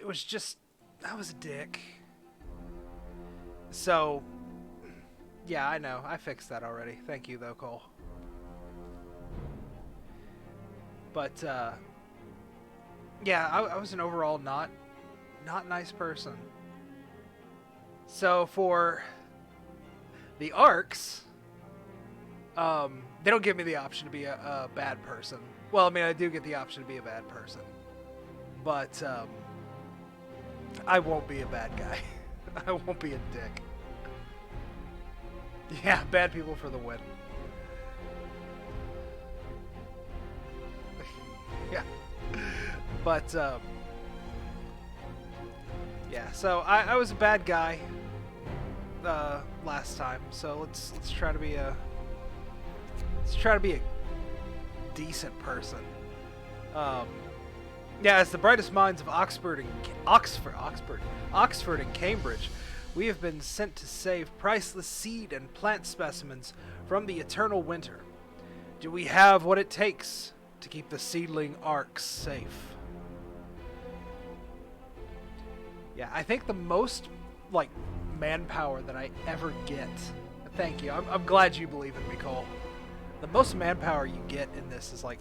it was just, I was a dick. So, yeah, I know. I fixed that already. Thank you, though, Cole. But, yeah, I was an overall not nice person. So for the Arks, they don't give me the option to be a bad person. Well, I mean, I do get the option to be a bad person, but I won't be a bad guy. I won't be a dick. Yeah, bad people for the win. Yeah, but yeah. So I was a bad guy last time. So let's try to be a decent person. Um, yeah, as the brightest minds of Oxford and Cambridge, we have been sent to save priceless seed and plant specimens from the eternal winter. Do we have what it takes to keep the seedling Arks safe? Yeah, I think the most, like, manpower that I ever get. Thank you. I'm glad you believe in me, Cole. The most manpower you get in this is like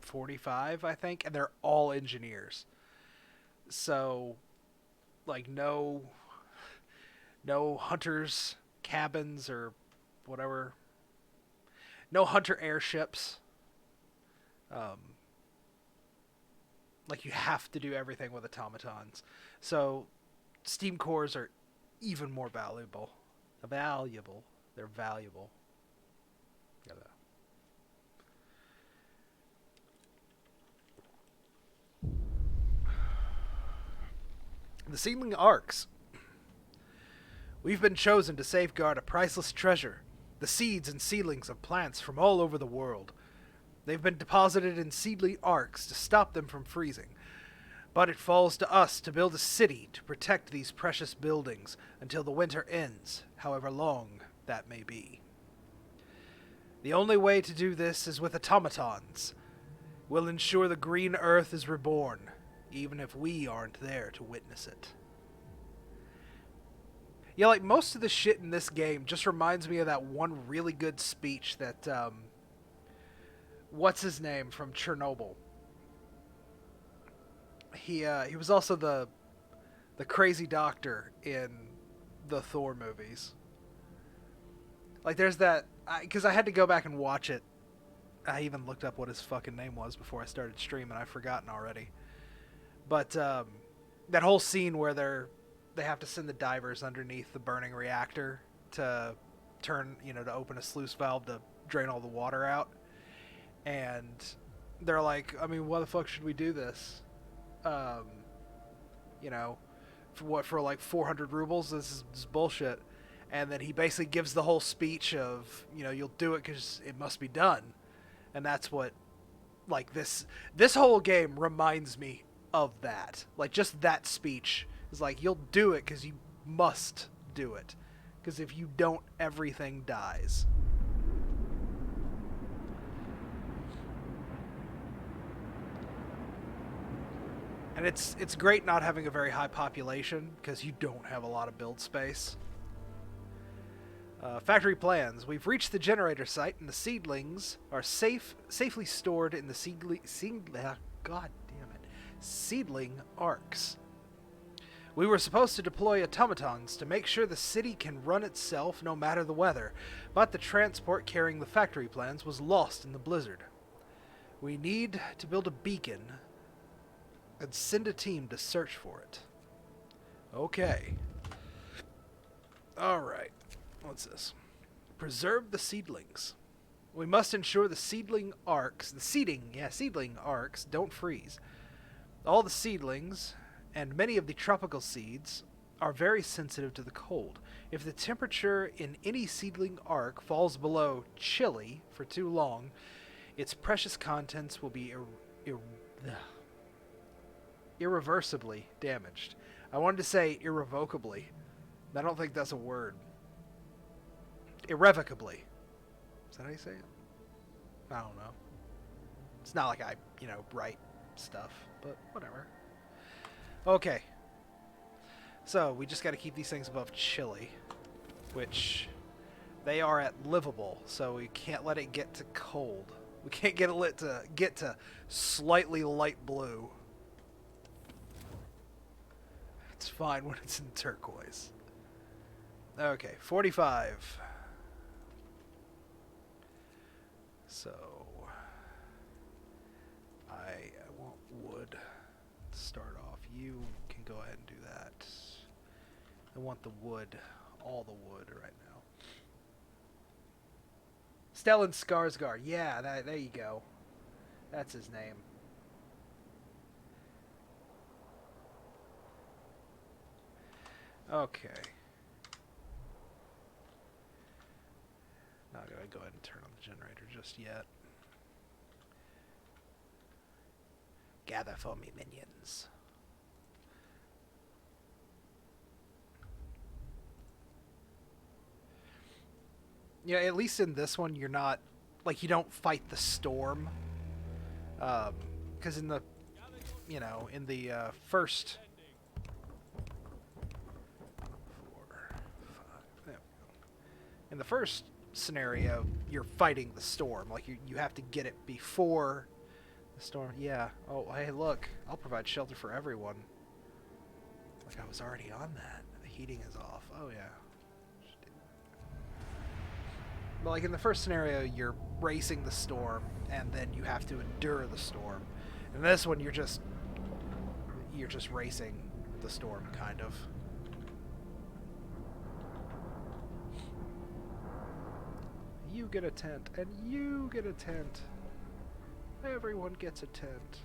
45, I think, and they're all engineers. So, like, no hunters cabins or whatever. No hunter airships. Like, you have to do everything with automatons. So steam cores are even more valuable. They're valuable. The seedling Arks. We've been chosen to safeguard a priceless treasure, the seeds and seedlings of plants from all over the world. They've been deposited in seedling Arks to stop them from freezing. But it falls to us to build a city to protect these precious buildings until the winter ends, however long that may be. The only way to do this is with automatons. We'll ensure the green earth is reborn, even if we aren't there to witness it. Yeah, like, most of the shit in this game just reminds me of that one really good speech that, what's his name from Chernobyl? He was also the crazy doctor in the Thor movies. Like, there's that, because I had to go back and watch it. I even looked up what his fucking name was before I started streaming. I've forgotten already. But that whole scene where they have to send the divers underneath the burning reactor to to open a sluice valve to drain all the water out. And they're like, I mean, why the fuck should we do this? For like 400 rubles? This is bullshit. And then he basically gives the whole speech of, you'll do it because it must be done. And that's what, like, this whole game reminds me of that. Like, just that speech is like, you'll do it because you must do it. Because if you don't, everything dies. And it's great not having a very high population, because you don't have a lot of build space. Factory plans. We've reached the generator site, and the seedlings are safely stored in the seedling Arks. We were supposed to deploy automatons to make sure the city can run itself no matter the weather, but the transport carrying the factory plans was lost in the blizzard. We need to build a beacon and send a team to search for it. Okay. Alright. What's this? Preserve the seedlings. We must ensure the seedling Arks don't freeze. All the seedlings, and many of the tropical seeds, are very sensitive to the cold. If the temperature in any seedling Ark falls below chilly for too long, its precious contents will be irreversibly damaged. I wanted to say irrevocably. I don't think that's a word. Irrevocably. Is that how you say it? I don't know. It's not like I, write stuff, but whatever. Okay. So, we just got to keep these things above chili, which they are at livable, so we can't let it get to cold. We can't get it to get to slightly light blue. It's fine when it's in turquoise. Okay, 45. So, I want wood to start off. You can go ahead and do that. I want the wood, all the wood right now. Stellan Skarsgård, yeah, there you go. That's his name. Okay. Not gonna go ahead and turn on the generator just yet. Gather for me, minions. Yeah, at least in this one, you're not, like, you don't fight the storm. Because in the, you know, in the first... 4, 5, there we go. In the first scenario, you're fighting the storm. Like, you have to get it before the storm. Yeah. Oh, hey, look. I'll provide shelter for everyone. Like, I was already on that. The heating is off. Oh, yeah. But like in the first scenario, you're racing the storm, and then you have to endure the storm. In this one, you're just racing the storm, kind of. You get a tent, and you get a tent. Everyone gets a tent.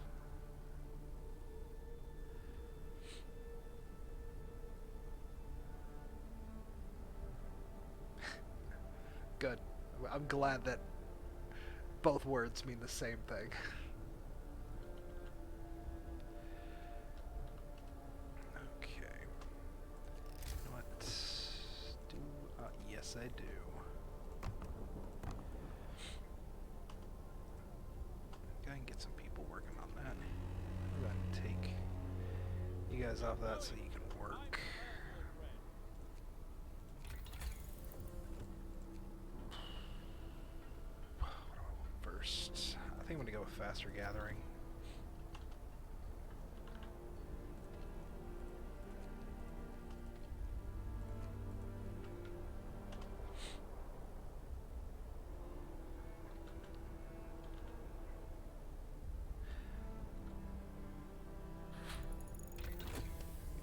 Good. I'm glad that both words mean the same thing. Okay. What do... yes, I do. Go ahead and get some people working on that. Go ahead and take you guys off that so you can work. I think I'm going to go with faster gathering.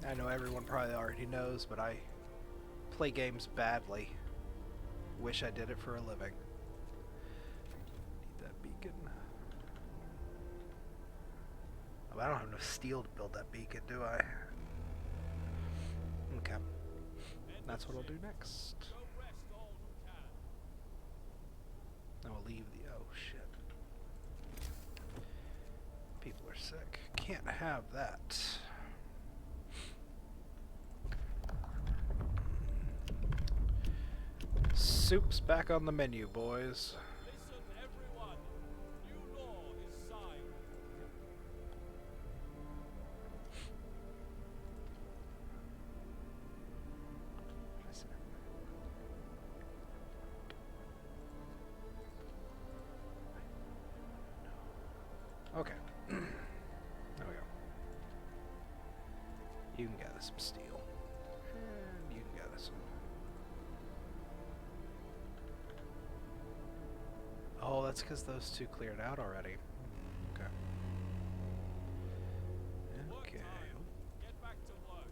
I know everyone probably already knows, but I play games badly. Wish I did it for a living. Need that beacon. Oh, I don't have enough steel to build that beacon, do I? Okay. That's what I'll do next. I will leave the... oh, shit. People are sick. Can't have that. Soup's back on the menu, boys. Listen, everyone. New law is signed. Okay. There we go. You can gather some steel. And you can gather some... oh, that's because those two cleared out already. Okay. Okay. Get back to work.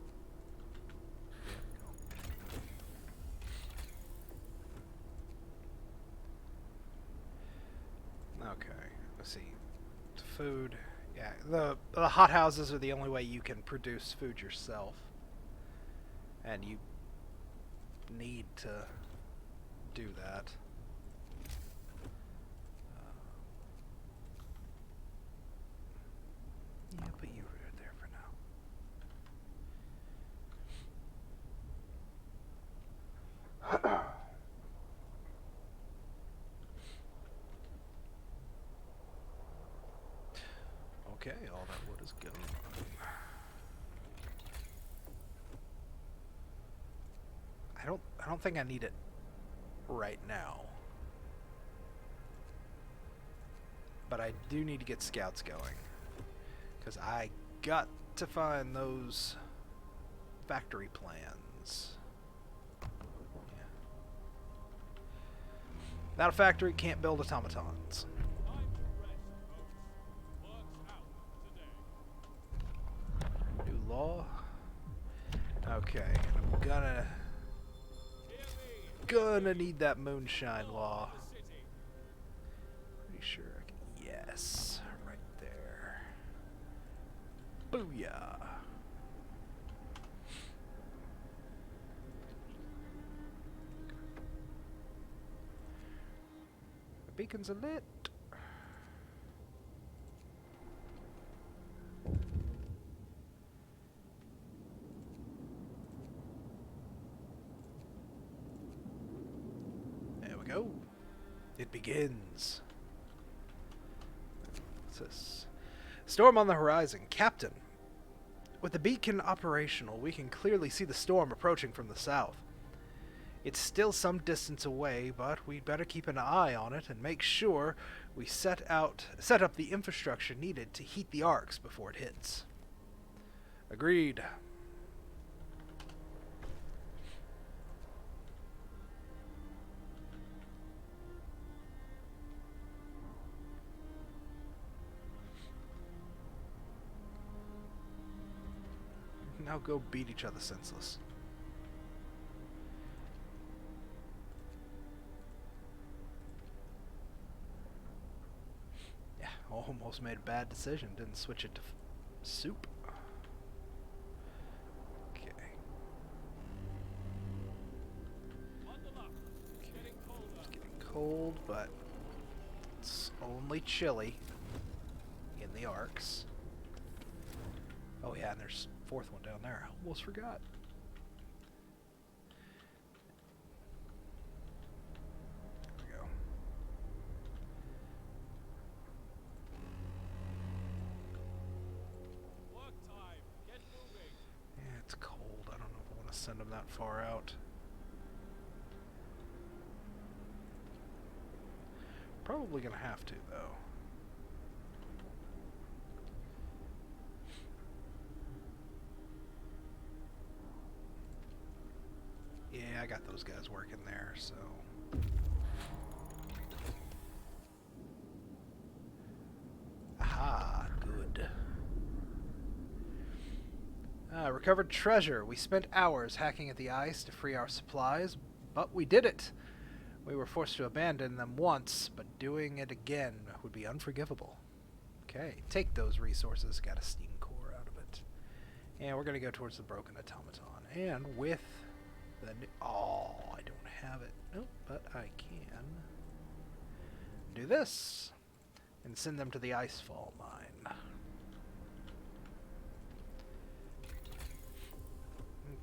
Okay. Let's see. Food. Yeah, the hot houses are the only way you can produce food yourself. And you need to do that. Yeah, put you right there for now. Okay, all that wood is gone. don't think I need it right now. But I do need to get scouts going. Because I got to find those factory plans. Yeah. Without a factory, can't build automatons. Time to rest, folks. Work's out today. New law. Okay, I'm gonna need that moonshine law. The city. Pretty sure I can. Yes, right there. Booyah. The beacons are lit. There we go. It begins. What's this? Storm on the horizon. Captain. With the beacon operational, we can clearly see the storm approaching from the south. It's still some distance away, but we'd better keep an eye on it and make sure we set up the infrastructure needed to heat the Arks before it hits. Agreed. Now go beat each other senseless. Yeah, almost made a bad decision. Didn't switch it to soup. Okay. Bundle up. It's getting colder. It's getting cold, but it's only chilly in the Arks. Oh yeah, and there's a fourth one down there. I almost forgot. There we go. Work time. Get moving. Yeah, it's cold. I don't know if I want to send them that far out. Probably gonna have to, though. Yeah, I got those guys working there, so. Aha, good. Recovered treasure. We spent hours hacking at the ice to free our supplies, but we did it. We were forced to abandon them once, but doing it again would be unforgivable. Okay, take those resources. Got a steam core out of it. And we're going to go towards the broken automaton. And with the oh, I don't have it. Nope, but I can do this and send them to the Icefall mine.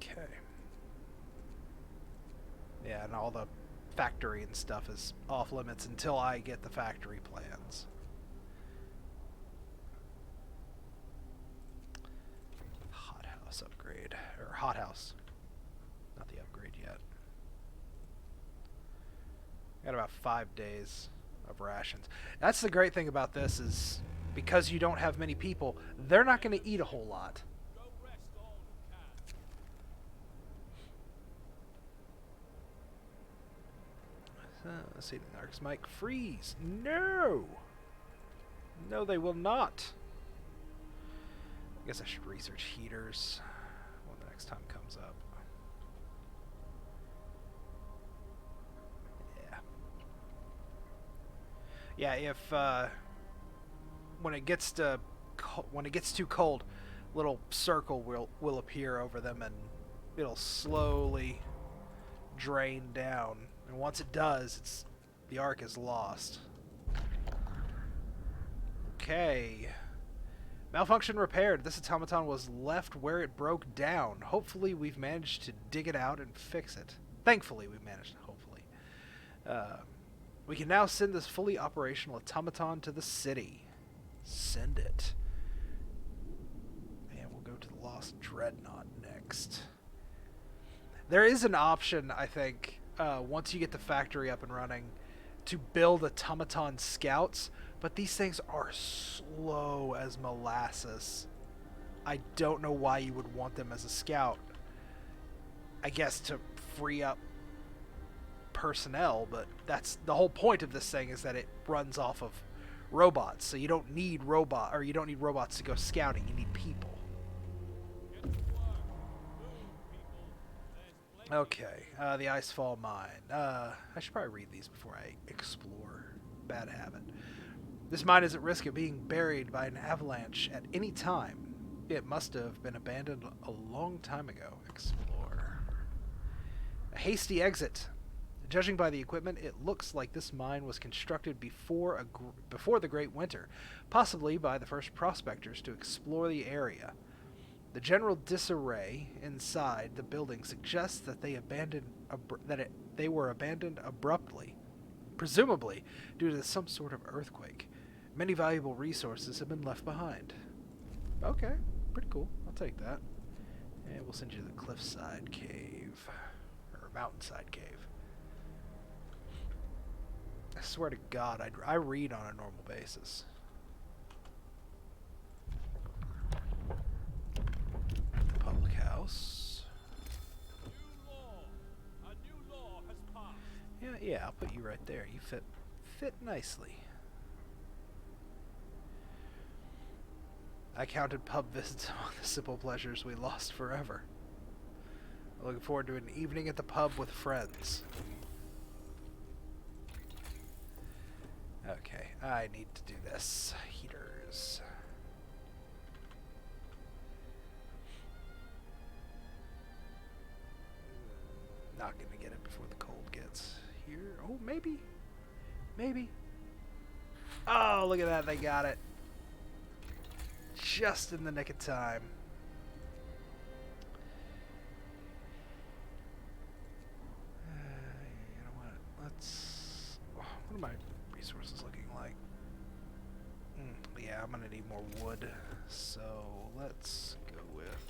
Okay. Yeah, and all the factory and stuff is off limits until I get the factory plans. Hothouse upgrade. Or hothouse. Not the upgrade yet. Got about 5 days of rations. That's the great thing about this is because you don't have many people, they're not going to eat a whole lot. Go rest all who can. Let's see, the Arks might freeze. No! No, they will not. I guess I should research heaters when the next time comes up. Yeah. Yeah, if when it gets too cold, little circle will appear over them and it'll slowly drain down. And once it does, the Ark is lost. Okay. Malfunction repaired. This automaton was left where it broke down. Hopefully we've managed to dig it out and fix it. Thankfully we've managed to, hopefully. We can now send this fully operational automaton to the city. Send it. And we'll go to the Lost Dreadnought next. There is an option, I think, once you get the factory up and running, to build automaton scouts, but these things are slow as molasses. I don't know why you would want them as a scout. I guess to free up personnel, but that's the whole point of this thing, is that it runs off of robots. So you don't need robots to go scouting. You need people. Get to work. Move, people. There's plenty. Okay, the Icefall Mine. I should probably read these before I explore. Bad habit. This mine is at risk of being buried by an avalanche at any time. It must have been abandoned a long time ago. Explore. A hasty exit. Judging by the equipment, it looks like this mine was constructed before the Great Winter, possibly by the first prospectors to explore the area. The general disarray inside the building suggests that they were abandoned abruptly, presumably due to some sort of earthquake. Many valuable resources have been left behind. Okay, pretty cool. I'll take that. And we'll send you to the cliffside cave, or mountainside cave. I swear to God, I read on a normal basis. Public house. New law. A new law has passed. Yeah, I'll put you right there. You fit nicely. I counted pub visits among the simple pleasures we lost forever. Looking forward to an evening at the pub with friends. Okay, I need to do this. Heaters. Not gonna get it before the cold gets here. Oh, maybe. Maybe. Oh, look at that. They got it. Just in the nick of time. You know what? Let's... what are my resources looking like? Yeah, I'm gonna need more wood. So let's go with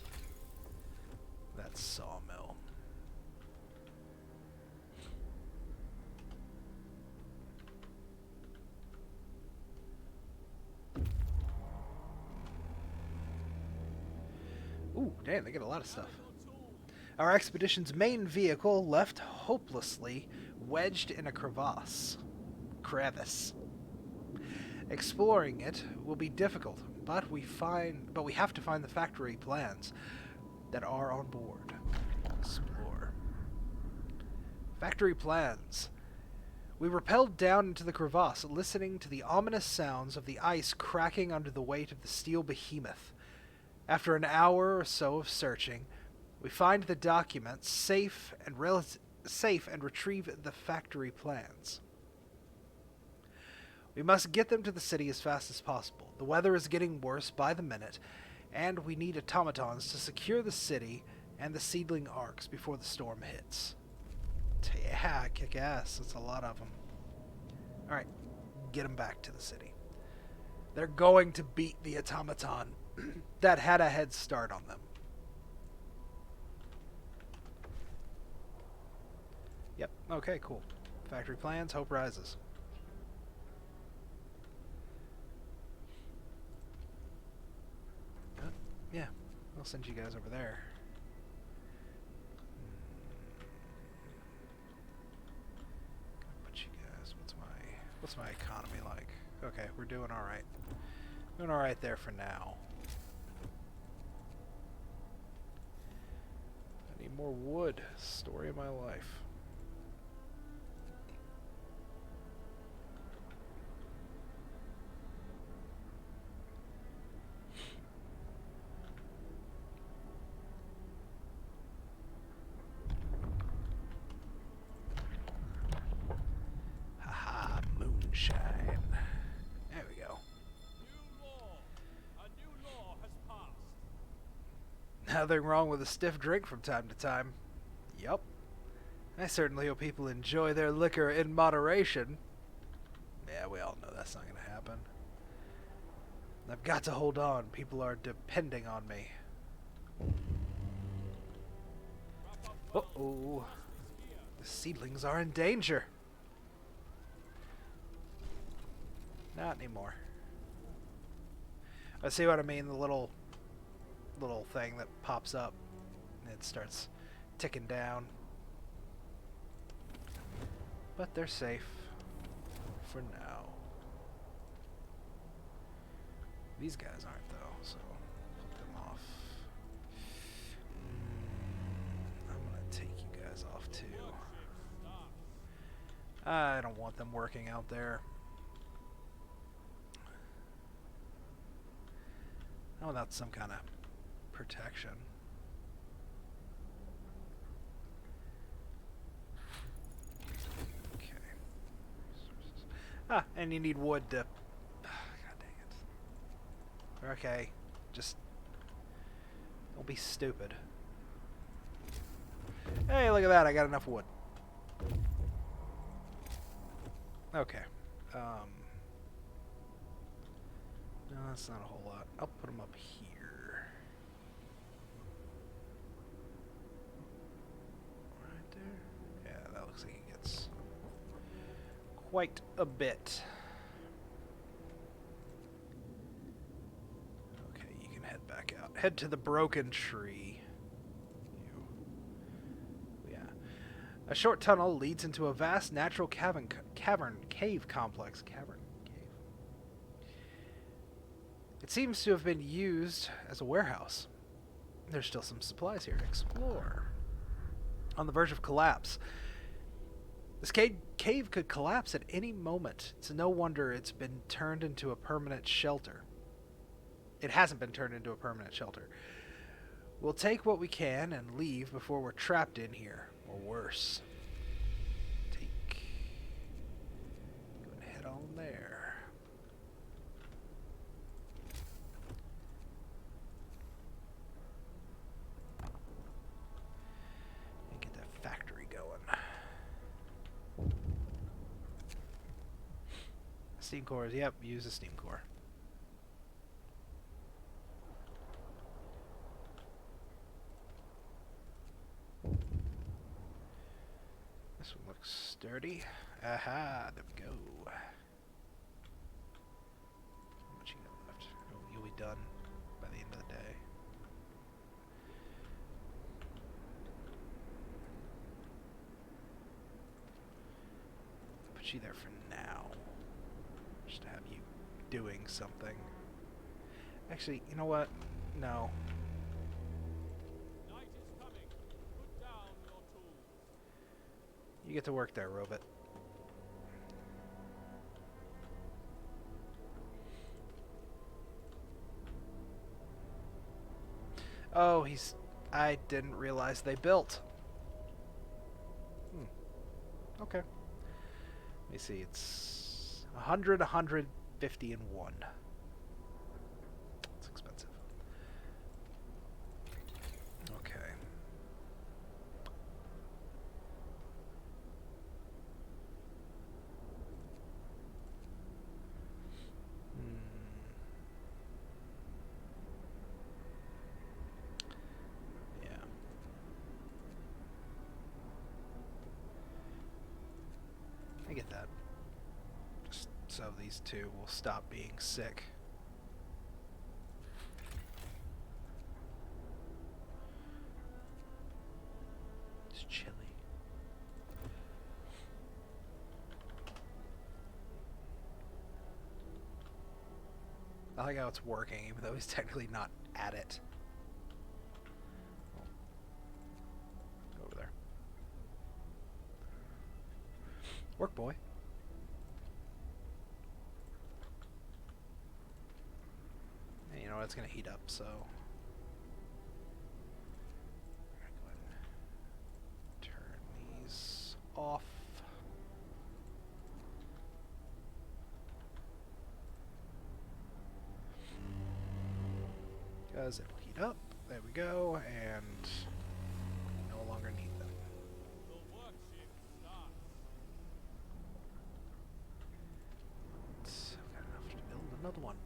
that sawmill. Ooh, damn, they get a lot of stuff. Our expedition's main vehicle left hopelessly wedged in a crevice. Exploring it will be difficult, but we have to find the factory plans that are on board. Explore. Factory plans. We rappelled down into the crevasse, listening to the ominous sounds of the ice cracking under the weight of the steel behemoth. After an hour or so of searching, we find the documents safe and retrieve the factory plans. We must get them to the city as fast as possible. The weather is getting worse by the minute, and we need automatons to secure the city and the seedling Arks before the storm hits. Yeah, kick ass. That's a lot of them. Alright, get them back to the city. They're going to beat the automaton that had a head start on them. Yep, okay, cool. Factory plans, hope rises. Yeah, I'll send you guys over there. Put you guys, what's my economy like? Okay, we're doing alright. Doing alright there for now. I need more wood. Story of my life. Haha, moonshine. There we go. New law. A new law has passed. Nothing wrong with a stiff drink from time to time. Yup. I certainly hope people enjoy their liquor in moderation. Yeah, we all know that's not going to happen. I've got to hold on. People are depending on me. Uh-oh. The seedlings are in danger. Not anymore. I see what I mean, the little thing that pops up and it starts ticking down. But they're safe for now. These guys aren't though, so put them off. I'm gonna take you guys off too. I don't want them working out there. Not without some kind of protection. Okay. Ah, and you need wood to... God dang it. Okay, just... don't be stupid. Hey, look at that, I got enough wood. Okay. No, that's not a whole lot. I'll put them up here. Right there. Yeah, that looks like it gets quite a bit. Okay, you can head back out. Head to the broken tree. Yeah. A short tunnel leads into a vast natural cave complex. Cavern. It seems to have been used as a warehouse. There's still some supplies here to explore. On the verge of collapse. This cave could collapse at any moment. It's no wonder it's been turned into a permanent shelter. It hasn't been turned into a permanent shelter. We'll take what we can and leave before we're trapped in here. Or worse. Take... go and head on there. Factory going. Steam cores, yep, use a steam core. This one looks sturdy. Aha, there we go. How much you got left? Oh, you'll be done by the end of the day. Put you there for now. Just to have you doing something. Actually, you know what? No. Night is coming. Put down your tools. You get to work there, Robot. Oh, he's... I didn't realize they built. Okay. Let me see, it's 100, 150, and 1. It's expensive. Okay. Yeah. I get that. Just so these two will stop being sick. It's chilly. I like how it's working, even though he's technically not at it. Go over there. Work, boy. And you know what? It's going to heat up, so... I'm going to go ahead and turn these off. Because it will heat up. There we go. And no longer need them. The work shift starts. I've got enough to build another one.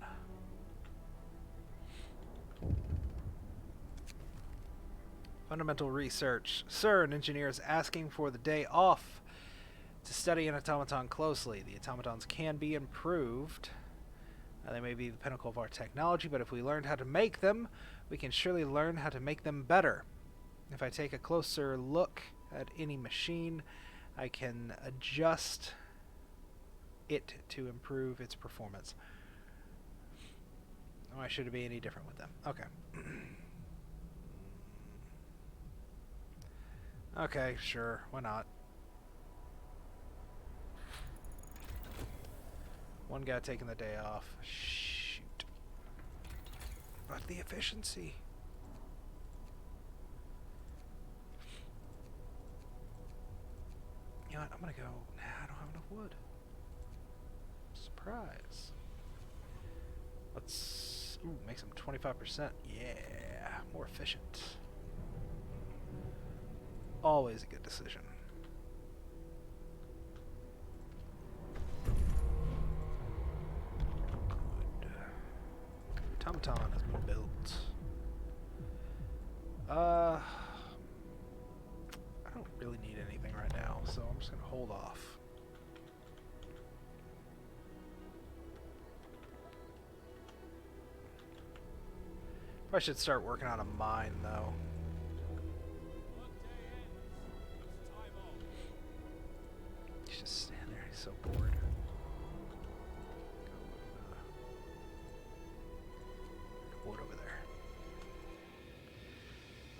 Fundamental research. Sir, an engineer is asking for the day off to study an automaton closely. The automatons can be improved. They may be the pinnacle of our technology, but if we learned how to make them, we can surely learn how to make them better. If I take a closer look at any machine, I can adjust it to improve its performance. Why should it be any different with them? Okay. Okay, sure. Why not? One guy taking the day off. Shoot. But the efficiency. You know what? I'm gonna go. Nah, I don't have enough wood. Surprise. Let's. Ooh, makes them 25%. Yeah, more efficient. Always a good decision. Good. Automaton has been built. I don't really need anything right now, so I'm just gonna hold off. Probably should start working on a mine, though. He's just standing there. He's so bored. Wood over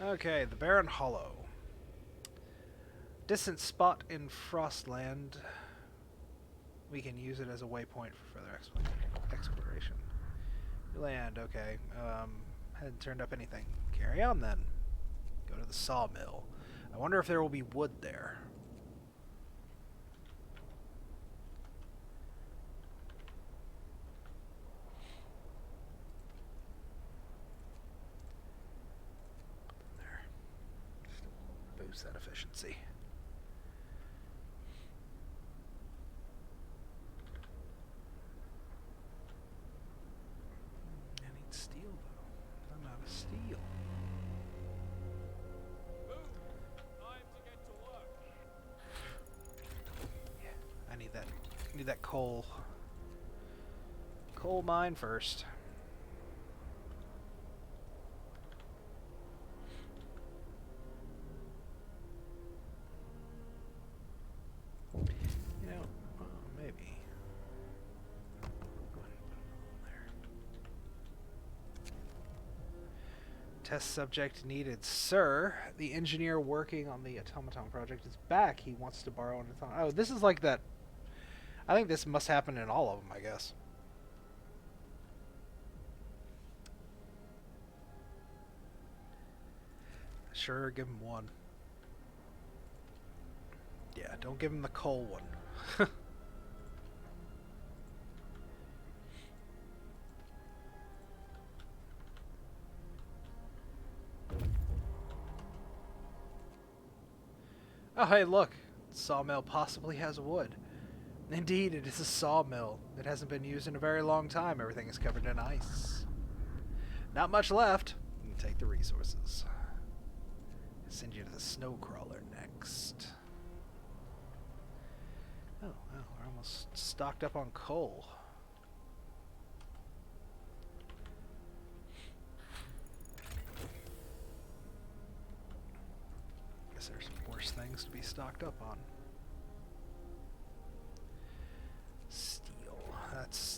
there. Okay, the Barren Hollow. Distant spot in Frostland. We can use it as a waypoint for further exploration. Land, okay. Hadn't turned up anything. Carry on then. Go to the sawmill. I wonder if there will be wood there. There. Just boost that efficiency. I need steel though. I'm out of steel. Time to get to work. Yeah, I need that. Need that coal. Coal mine first. You know, maybe. Go ahead and put it on there. Test subject needed. Sir, the engineer working on the automaton project is back. He wants to borrow an automaton. Oh, this is like that. I think this must happen in all of them, I guess. Sure, give him one. Yeah, don't give him the coal one. Oh, hey, look. Sawmill possibly has wood. Indeed, it is a sawmill. It hasn't been used in a very long time. Everything is covered in ice. Not much left. Take the resources. Send you to the snow crawler next. Oh, wow, we're almost stocked up on coal. Guess there's worse things to be stocked up on. Steel.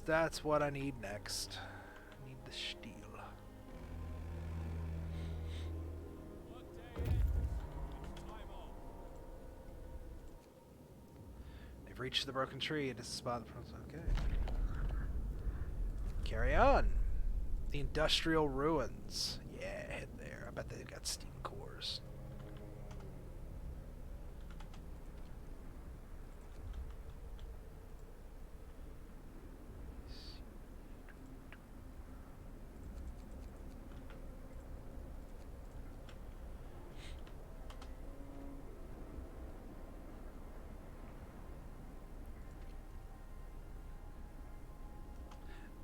That's what I need next. I need the steel. They've reached the broken tree. It is a spot. Okay. Carry on. The industrial ruins. Yeah, head there. I bet they've got steam cores.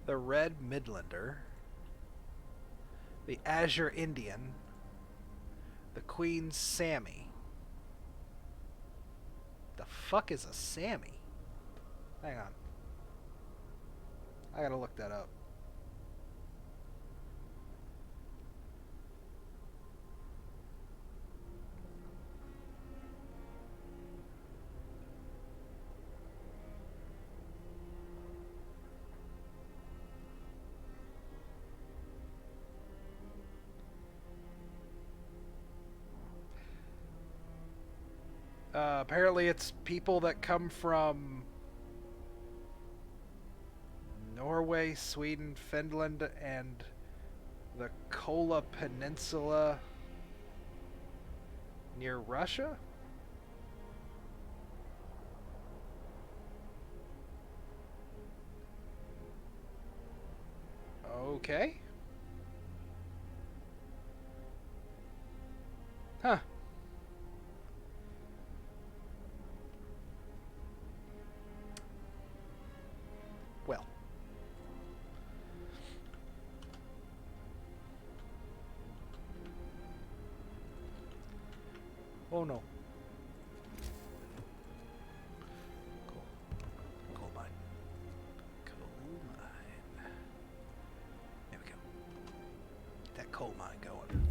The Red Midlander, the Azure Indian, the Queen Sammy. The fuck is a Sammy? Hang on. I gotta look that up. Apparently it's people that come from Norway, Sweden, Finland, and the Kola Peninsula near Russia? Okay. Huh. Well. Oh no. Coal mine. Coal mine. There we go. Get that coal mine going.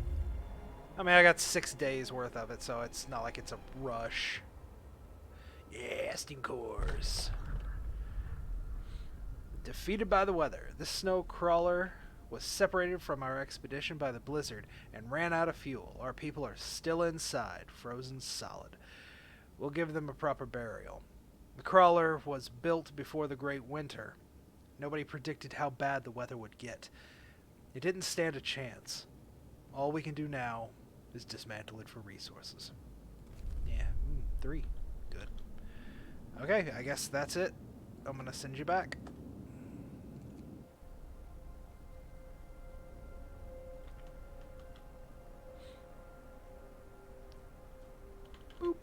I mean, I got 6 days worth of it, so it's not like it's a rush. Yeah, steam cores. Defeated by the weather, this snow crawler was separated from our expedition by the blizzard and ran out of fuel. Our people are still inside, frozen solid. We'll give them a proper burial. The crawler was built before the Great Winter. Nobody predicted how bad the weather would get. It didn't stand a chance. All we can do now is dismantle it for resources. Yeah, 3. Good. Okay, I guess that's it. I'm gonna send you back. Boop.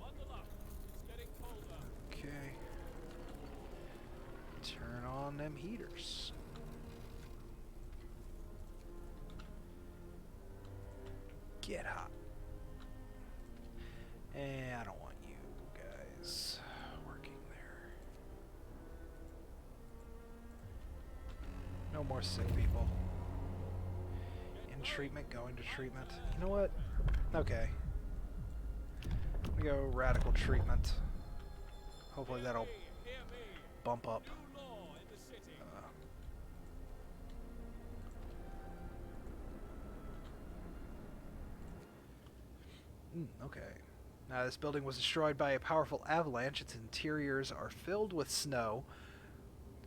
Bundle up. It's getting colder. Okay. Turn on them heaters. Get hot. And I don't want you guys working there. No more sick people. In treatment, going to treatment. You know what? Okay. We go radical treatment. Hopefully that'll Hear me. bump up. New law in the city. Okay. Now, this building was destroyed by a powerful avalanche. Its interiors are filled with snow,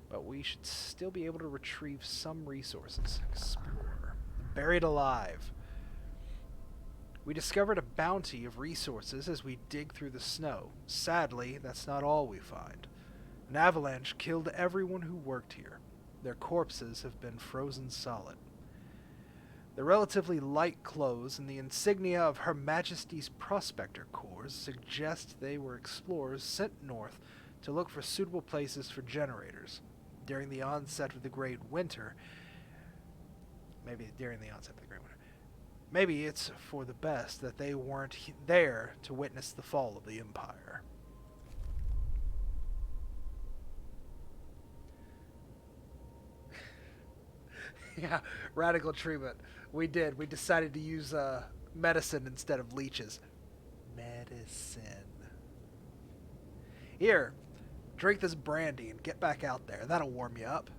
but we should still be able to retrieve some resources. Explore. Buried alive. We discovered a bounty of resources as we dig through the snow. Sadly, that's not all we find. An avalanche killed everyone who worked here. Their corpses have been frozen solid. The relatively light clothes and the insignia of Her Majesty's Prospector Corps suggest they were explorers sent north to look for suitable places for generators. During the onset of the Great Winter, maybe it's for the best that they weren't there to witness the fall of the Empire. Yeah, radical treatment. We did. We decided to use medicine instead of leeches. Medicine. Here, drink this brandy and get back out there. That'll warm you up.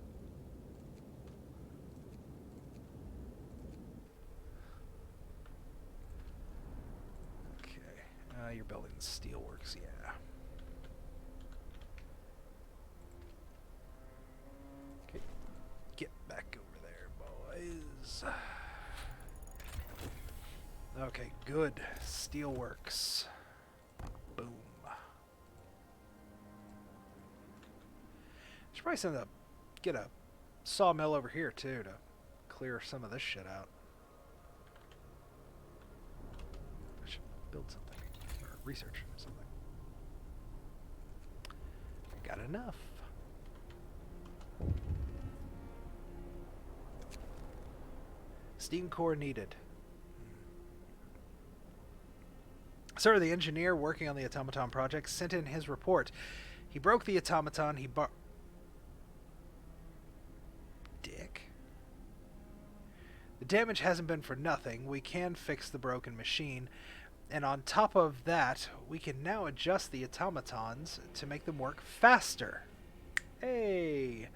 Okay. You're building the steelworks, yeah. Okay. Get back over there, boys. Okay, good. Steelworks. Boom. Should probably get a sawmill over here too to clear some of this shit out. I should build something or research something. I got enough. Steam core needed. Sir, the engineer working on the automaton project sent in his report. He broke the automaton. Dick. The damage hasn't been for nothing. We can fix the broken machine. And on top of that, we can now adjust the automatons to make them work faster. Hey!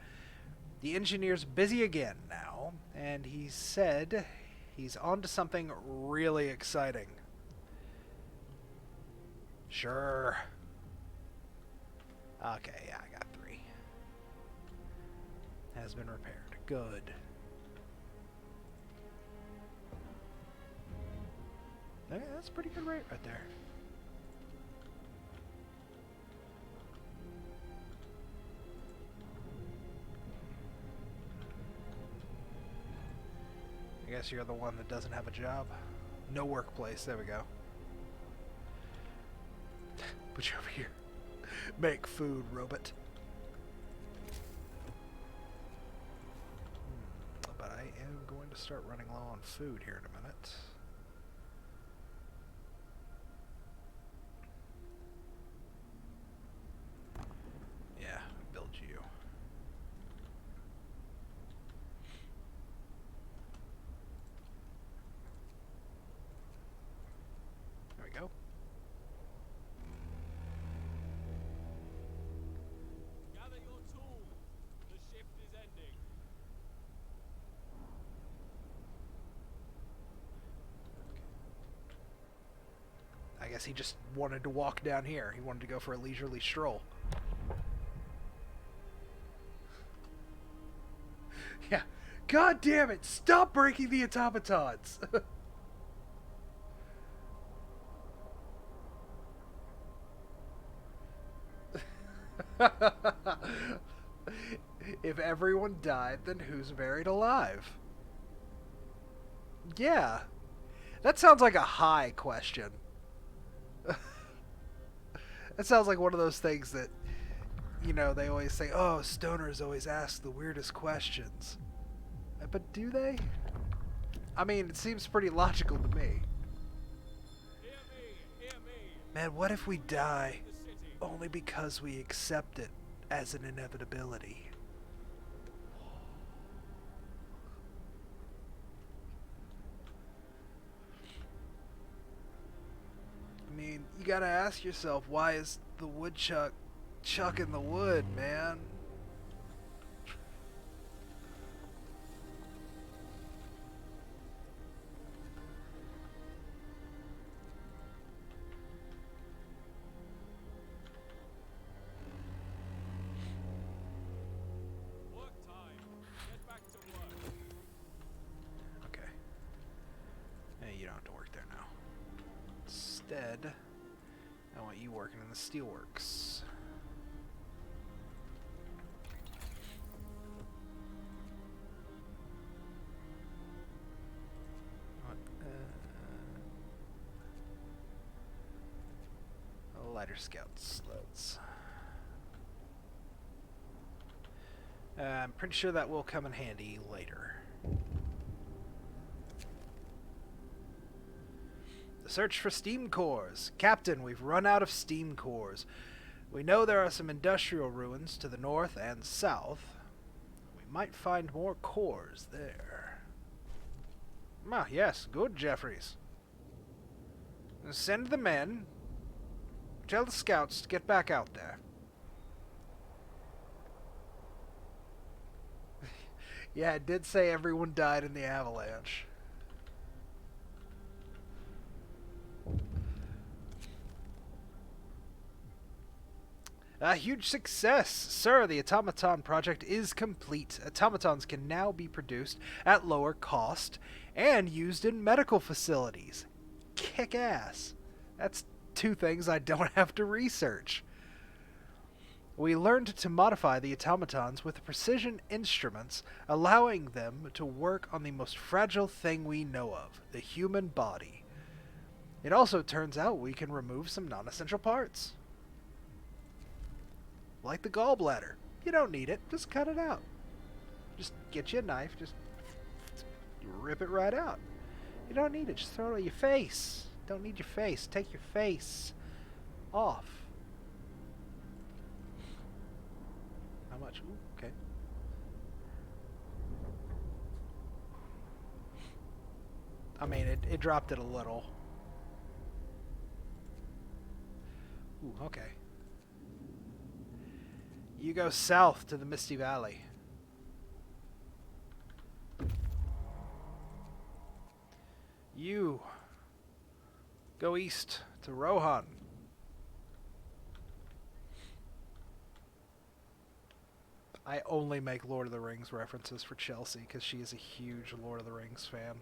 The engineer's busy again now, and he said he's on to something really exciting. Sure. Okay, yeah, I got 3. Has been repaired. Good. Okay, that's a pretty good rate right there. I guess you're the one that doesn't have a job. No workplace. There we go. Put you over here. Make food, robot. But I am going to start running low on food here in a minute. Yeah, build you. There we go. Gather your tools. The shift is ending. I guess he just wanted to walk down here. He wanted to go for a leisurely stroll. Yeah. God damn it! Stop breaking the automatons! If everyone died, then who's buried alive? Yeah. That sounds like a high question. That sounds like one of those things that, you know, they always say, oh, stoners always ask the weirdest questions. But do they? I mean, it seems pretty logical to me. Hear me, hear me. Man, what if we die The city. only because we accept it as an inevitability? I mean, you gotta ask yourself, why is the woodchuck chucking the wood, man? Work time. Get back to work. Okay. Hey, you don't have to work there now. Instead, I want you working in the steelworks. What, lighter scout sleds. I'm pretty sure that will come in handy later. The search for steam cores. Captain, we've run out of steam cores. We know there are some industrial ruins to the north and south. We might find more cores there. Ah, yes, good, Jeffries. Send the men. Tell the scouts to get back out there. Yeah, it did say everyone died in the avalanche. A huge success! Sir, the automaton project is complete. Automatons can now be produced at lower cost and used in medical facilities. Kick ass. That's 2 things I don't have to research. We learned to modify the automatons with precision instruments, allowing them to work on the most fragile thing we know of, the human body. It also turns out we can remove some non-essential parts. Like the gallbladder. You don't need it. Just cut it out. Just get you a knife. Just You rip it right out. You don't need it. Just throw it on your face. Don't need your face. Take your face off. How much? Ooh, okay. I mean, it dropped it a little. Ooh, okay. You go south to the Misty Valley. You go east to Rohan. I only make Lord of the Rings references for Chelsea because she is a huge Lord of the Rings fan.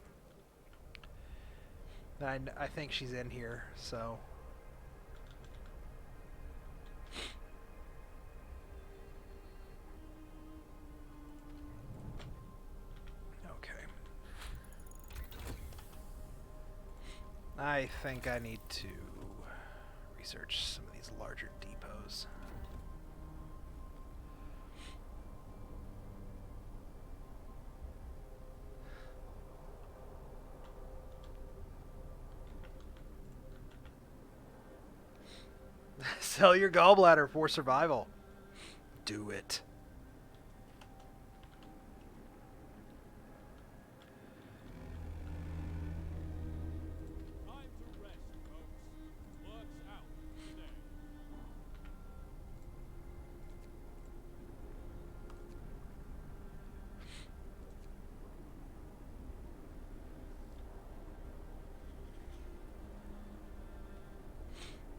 And I think she's in here, so... Okay. I think I need to research some of these larger depots. Sell your gallbladder for survival. Do it. Time to rest, folks. Work's out today.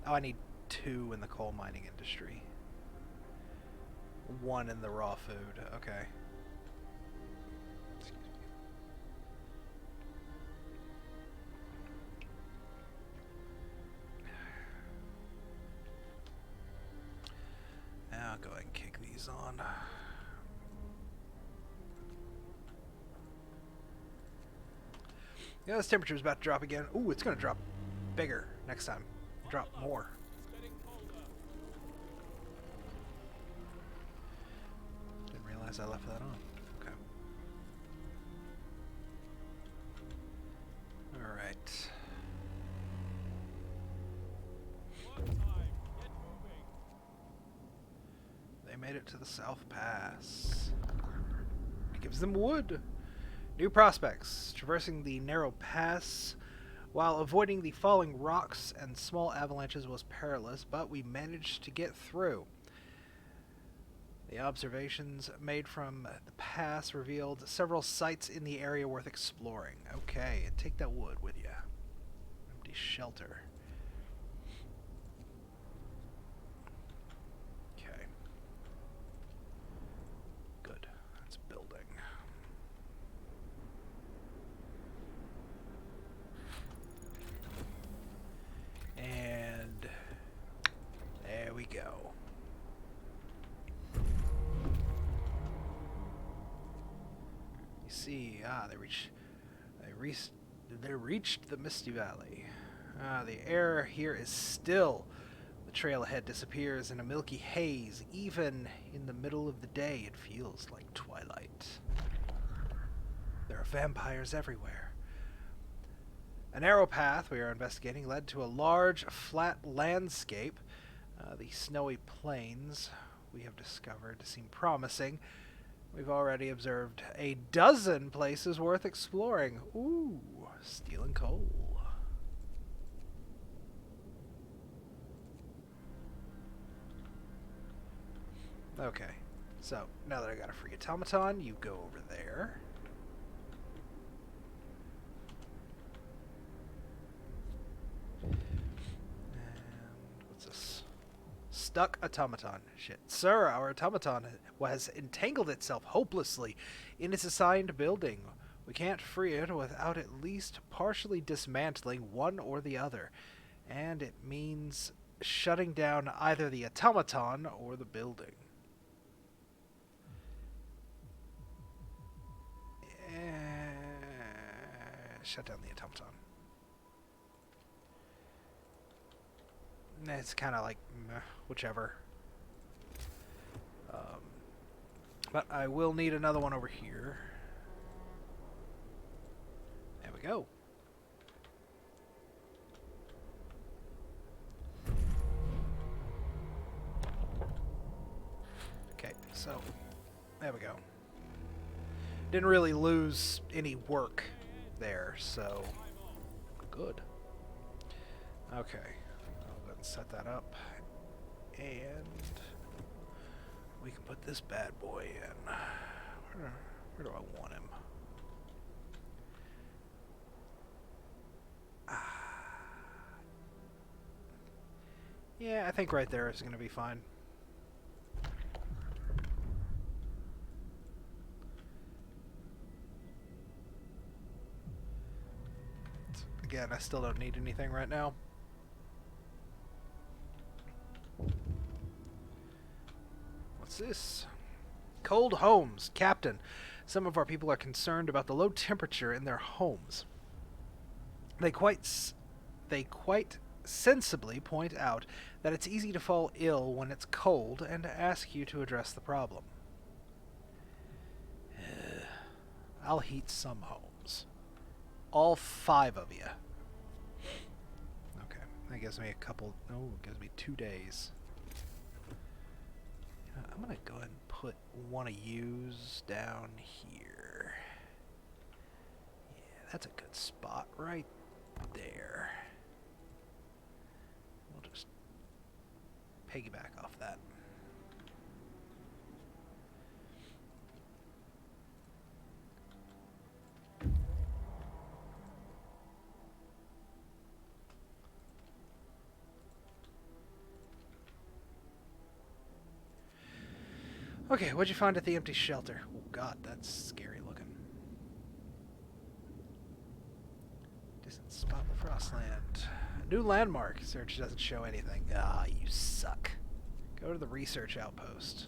Oh, I need 2 in the coal mining industry. 1 in the raw food. Okay. Excuse me. I'll go ahead and kick these on. Yeah, this temperature's about to drop again. Ooh, it's gonna drop bigger next time. Drop more. It's getting colder. Didn't realize I left that on. Okay. Alright. Work time. Get moving. They made it to the South Pass. It gives them wood. New prospects. Traversing the narrow pass while avoiding the falling rocks and small avalanches was perilous, but we managed to get through. The observations made from the pass revealed several sites in the area worth exploring. Okay, and take that wood with you. Empty shelter. Okay. Good. That's building. And there we go. You see, they reached the Misty Valley. The air here is still. The trail ahead disappears in a milky haze. Even in the middle of the day, it feels like twilight. There are vampires everywhere. A narrow path we are investigating led to a large, flat landscape. The snowy plains we have discovered seem promising. We've already observed a dozen places worth exploring. Ooh, steel and coal. Okay, so now that I got a free automaton, you go over there. Stuck automaton. Shit. Sir, our automaton has entangled itself hopelessly in its assigned building. We can't free it without at least partially dismantling one or the other. And it means shutting down either the automaton or the building. Shut down the automaton. It's kind of like, meh, whichever. But I will need another one over here. we go. Okay, so there we go. Didn't really lose any work there, so good. Okay, I'll go ahead and set that up, and we can put this bad boy in. Where do I want him? Yeah, I think right there is going to be fine. Again, I still don't need anything right now. What's this? Cold homes. Captain, some of our people are concerned about the low temperature in their homes. They quite sensibly point out that it's easy to fall ill when it's cold and ask you to address the problem. I'll heat some homes. All 5 of you. Okay, that gives me a couple... Oh, it gives me 2 days. I'm going to go ahead and put one of yous down here. Yeah, that's a good spot right there. We'll just piggyback off that. Okay, what'd you find at the empty shelter? Oh god, that's scary looking. Distant spot in Frostland. A new landmark. Search doesn't show anything. Ah, you suck. Go to the research outpost.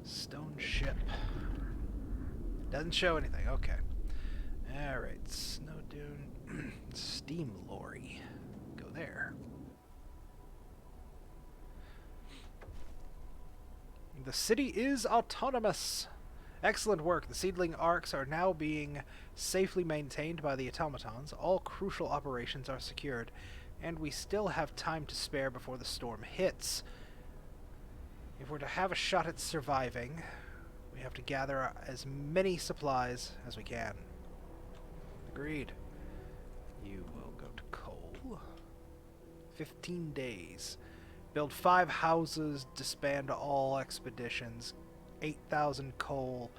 Stone ship. Doesn't show anything. Okay. Alright. Snow dune. Steam lorry. Go there. The city is autonomous. Excellent work. The seedling arcs are now being safely maintained by the automatons. All crucial operations are secured, and we still have time to spare before the storm hits. If we're to have a shot at surviving, we have to gather as many supplies as we can. Agreed. You will go to coal. 15 days. Build 5 houses, disband all expeditions, 8,000 coal,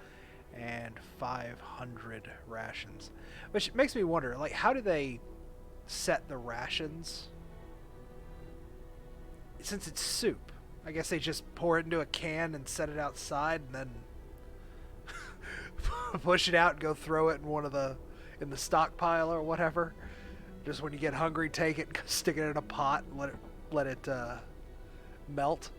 and 500 rations. Which makes me wonder, like, how do they set the rations? Since it's soup, I guess they just pour it into a can and set it outside, and then push it out and go throw it in the stockpile or whatever. Just when you get hungry, take it, stick it in a pot, and let it melt.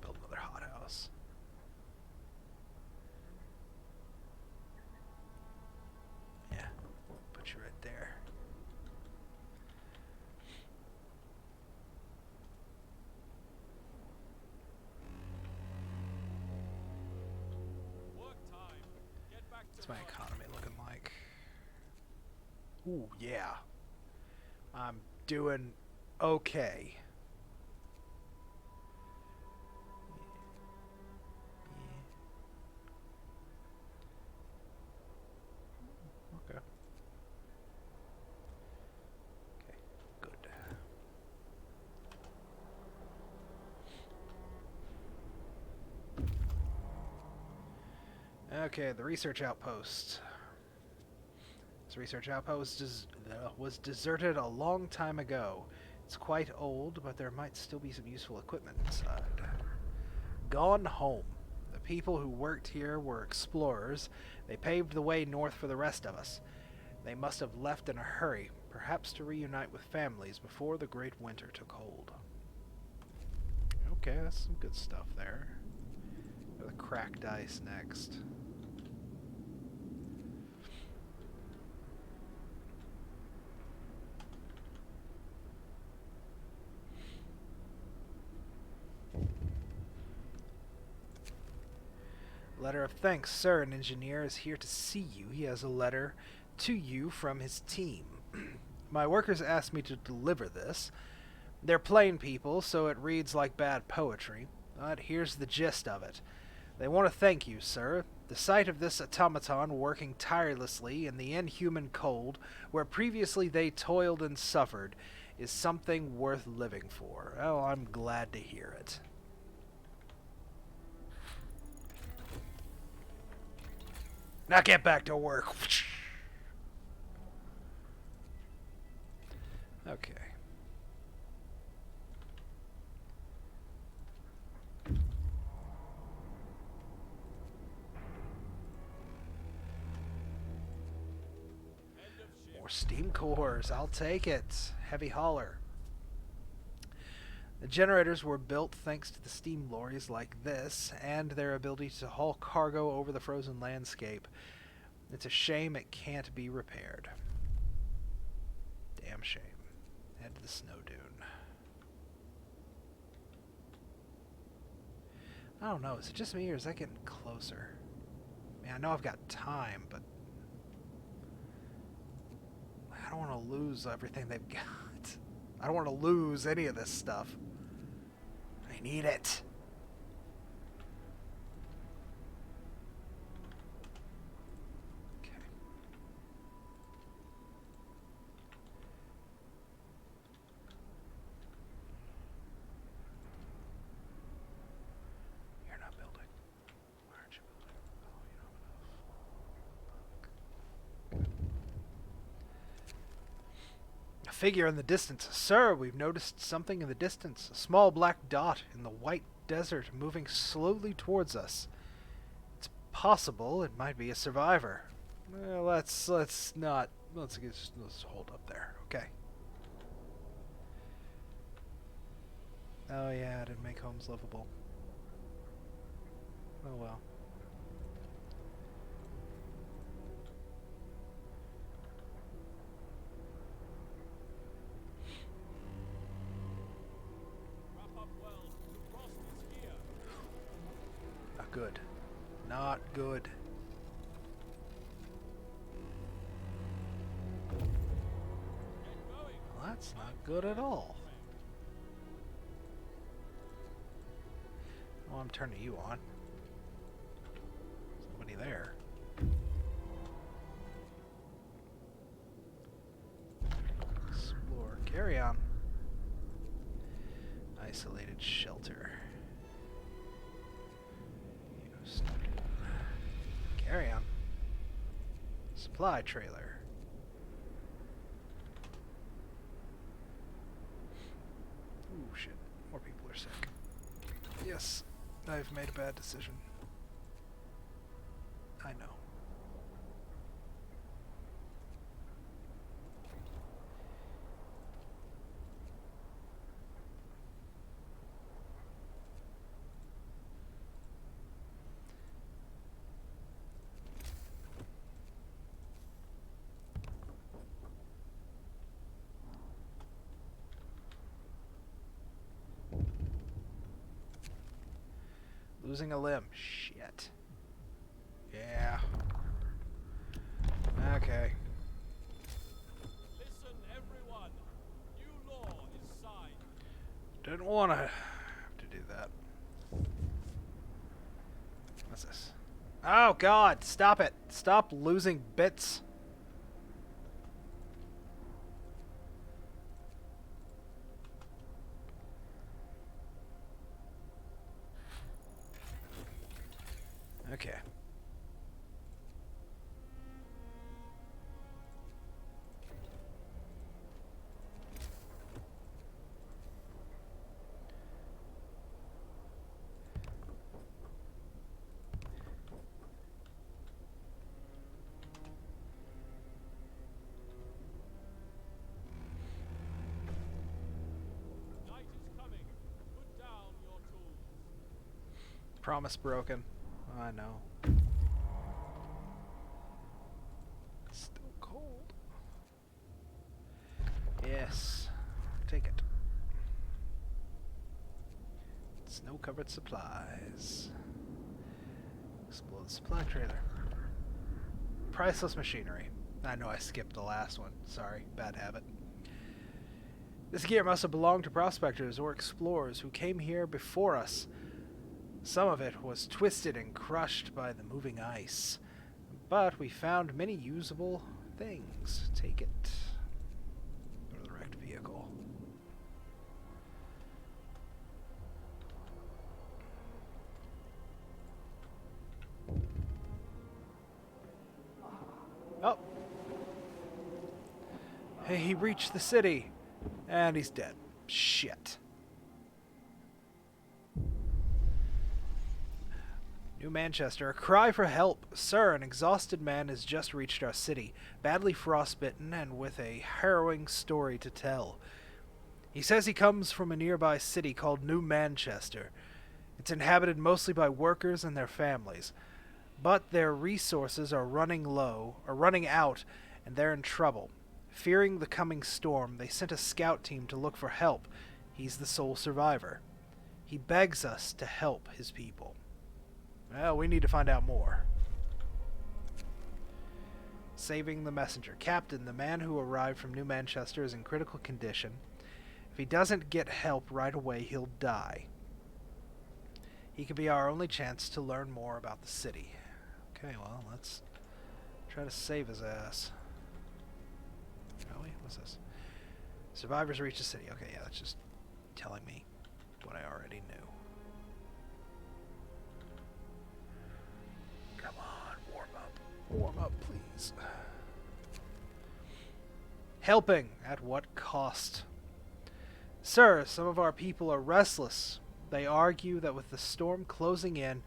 Build another hothouse. Yeah, put you right there. Work time. Get back to What's my work. economy looking like? Ooh, yeah. I'm doing okay. Okay. Okay, good. Okay, the research outpost. This research outpost was deserted a long time ago. It's quite old, but there might still be some useful equipment inside. Gone home. The people who worked here were explorers. They paved the way north for the rest of us. They must have left in a hurry, perhaps to reunite with families before the great winter took hold. Okay, that's some good stuff there. Go to the cracked ice next. Letter of thanks, sir. An engineer is here to see you. He has a letter to you from his team. My workers asked me to deliver this. They're plain people, so it reads like bad poetry. But here's the gist of it. They want to thank you, sir. The sight of this automaton working tirelessly in the inhuman cold, where previously they toiled and suffered, is something worth living for. Oh, I'm glad to hear it. Now get back to work. Okay. More steam cores. I'll take it. Heavy hauler. The generators were built thanks to the steam lorries like this and their ability to haul cargo over the frozen landscape. It's a shame it can't be repaired. Damn shame. Head to the snow dune. I don't know, is it just me or is that getting closer? I mean, I know I've got time, but I don't want to lose everything they've got. I don't want to lose any of this stuff. I need it. Okay. You're not building. Why aren't you building? Oh, you don't have enough. A figure in the distance. Sir, we've noticed something in the distance. A small black dot in the white desert moving slowly towards us. It's possible it might be a survivor. Well, let's hold up there, okay? Oh yeah, I didn't make homes livable. Oh well. Wrap up well. The frost is here. Not good. Not good. Get going. Well, that's not good at all. Well, I'm turning you on. Somebody there. Explore. Carry on. Isolated shelter. Used. Carry on. Supply trailer. Ooh, shit. More people are sick. Yes, I've made a bad decision. I know. Losing a limb. Shit. Yeah. Okay. Listen, everyone. New law is signed. Didn't want to have to do that. What's this? Oh, God. Stop it. Stop losing bits. Okay. Promise broken. I know. Still cold. Yes. Take it. Snow-covered supplies. Explode supply trailer. Priceless machinery. I know I skipped the last one. Sorry, bad habit. This gear must have belonged to prospectors or explorers who came here before us. Some of it was twisted and crushed by the moving ice. But we found many usable things. Take it. Go to the wrecked vehicle. Oh. Hey, he reached the city. And he's dead. Shit. New Manchester. A cry for help. Sir, an exhausted man has just reached our city, badly frostbitten and with a harrowing story to tell. He says he comes from a nearby city called New Manchester. It's inhabited mostly by workers and their families, but their resources are running out, and they're in trouble. Fearing the coming storm, they sent a scout team to look for help. He's the sole survivor. He begs us to help his people. Well, we need to find out more. Saving the messenger. Captain, the man who arrived from New Manchester is in critical condition. If he doesn't get help right away, he'll die. He could be our only chance to learn more about the city. Okay, well, let's try to save his ass. Shall we? What's this? Survivors reach the city. Okay, yeah, that's just telling me what I already knew. Come on, warm up. Warm up, please. Helping. At what cost? Sir, some of our people are restless. They argue that with the storm closing in,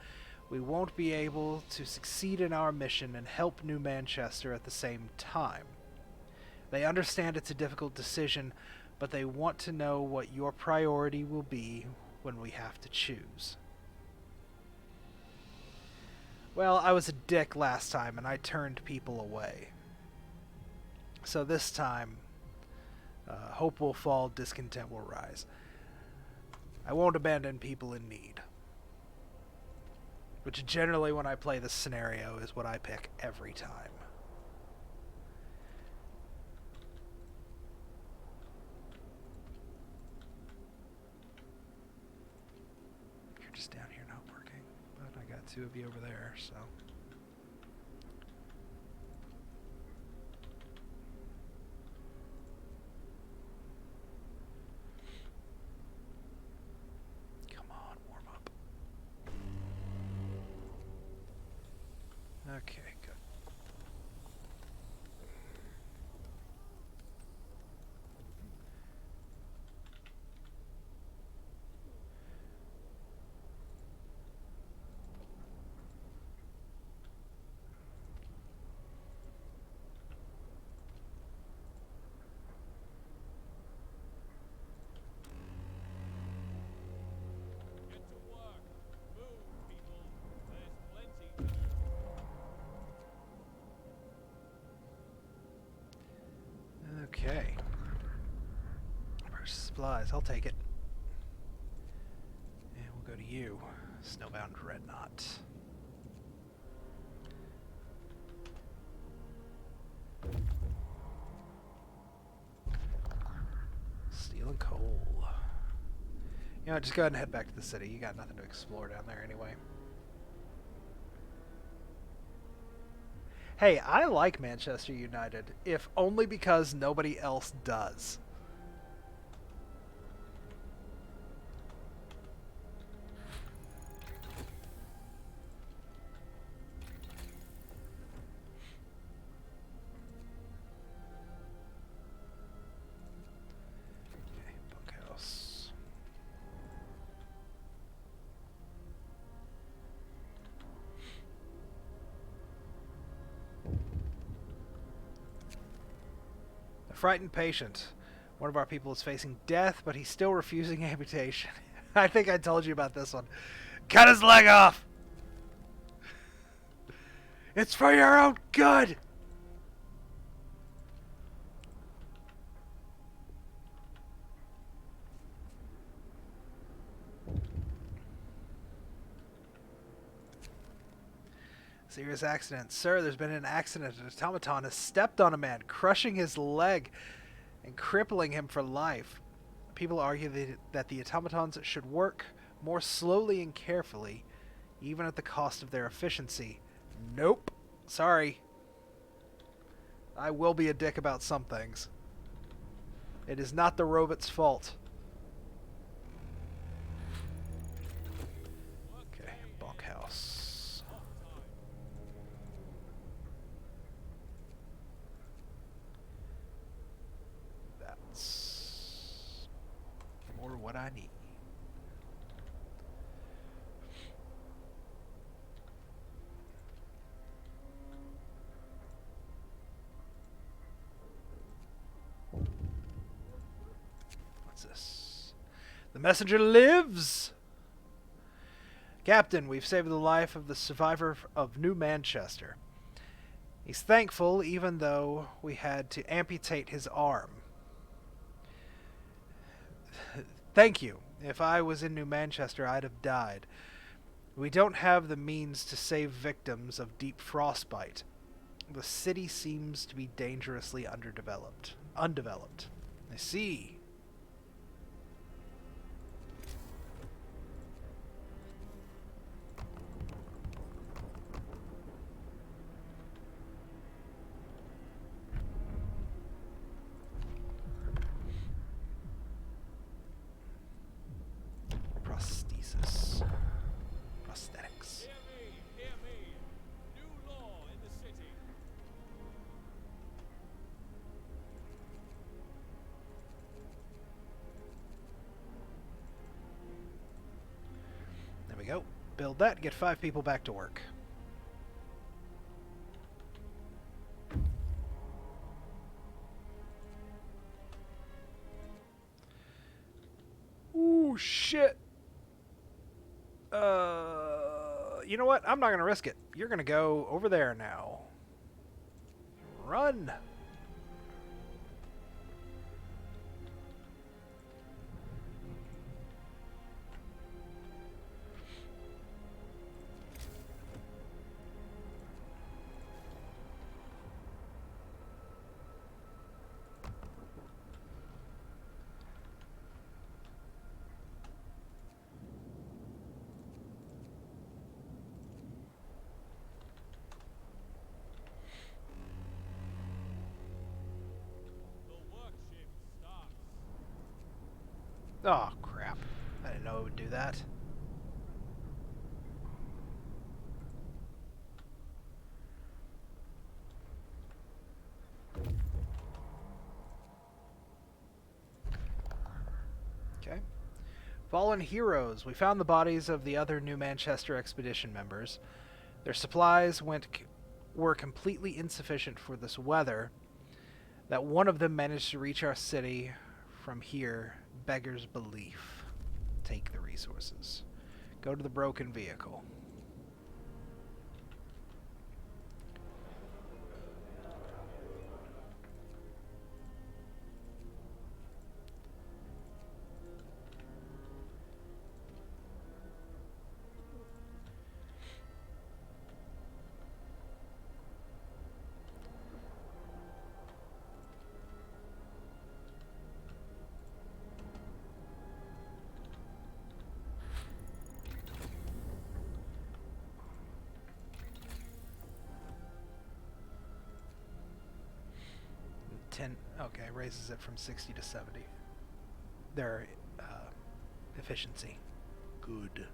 we won't be able to succeed in our mission and help New Manchester at the same time. They understand it's a difficult decision, but they want to know what your priority will be when we have to choose. Well, I was a dick last time, and I turned people away. So this time, hope will fall, discontent will rise. I won't abandon people in need. Which generally, when I play this scenario, is what I pick every time. You're just down here not working. But I got two of you over there, so... Okay, good. Get to work. Move, people. There's plenty to do. Okay. Purchase supplies. I'll take it. And we'll go to you, Snowbound Dreadnought. Steel and coal. You know, just go ahead and head back to the city. You got nothing to explore down there anyway. Hey, I like Manchester United, if only because nobody else does. Okay, bunkhouse. Frightened patient. One of our people is facing death, but he's still refusing amputation. I think I told you about this one. Cut his leg off! It's for your own good! Serious accident. Sir, there's been an accident. An automaton has stepped on a man, crushing his leg and crippling him for life. People argue that the automatons should work more slowly and carefully, even at the cost of their efficiency. Nope. Sorry. I will be a dick about some things. It is not the robot's fault. Okay, bunkhouse. That's more what I need. What's this? The messenger lives! Captain, we've saved the life of the survivor of New Manchester. He's thankful even though we had to amputate his arm. Thank you. If I was in New Manchester, I'd have died. We don't have the means to save victims of deep frostbite. The city seems to be dangerously undeveloped. I see. Prosthesis. Prosthetics. Hear me, hear me. New law in the city. There we go. Build that, get 5 people back to work. Ooh, shit. You know what? I'm not going to risk it. You're going to go over there now. Run. The work shift starts. Oh, crap. I didn't know it would do that. Okay. Fallen heroes. We found the bodies of the other New Manchester expedition members. Their supplies were completely insufficient for this weather. That one of them managed to reach our city from here beggars belief. Take the resources. Go to the broken vehicle. Okay, raises it from 60 to 70. Their efficiency. Good.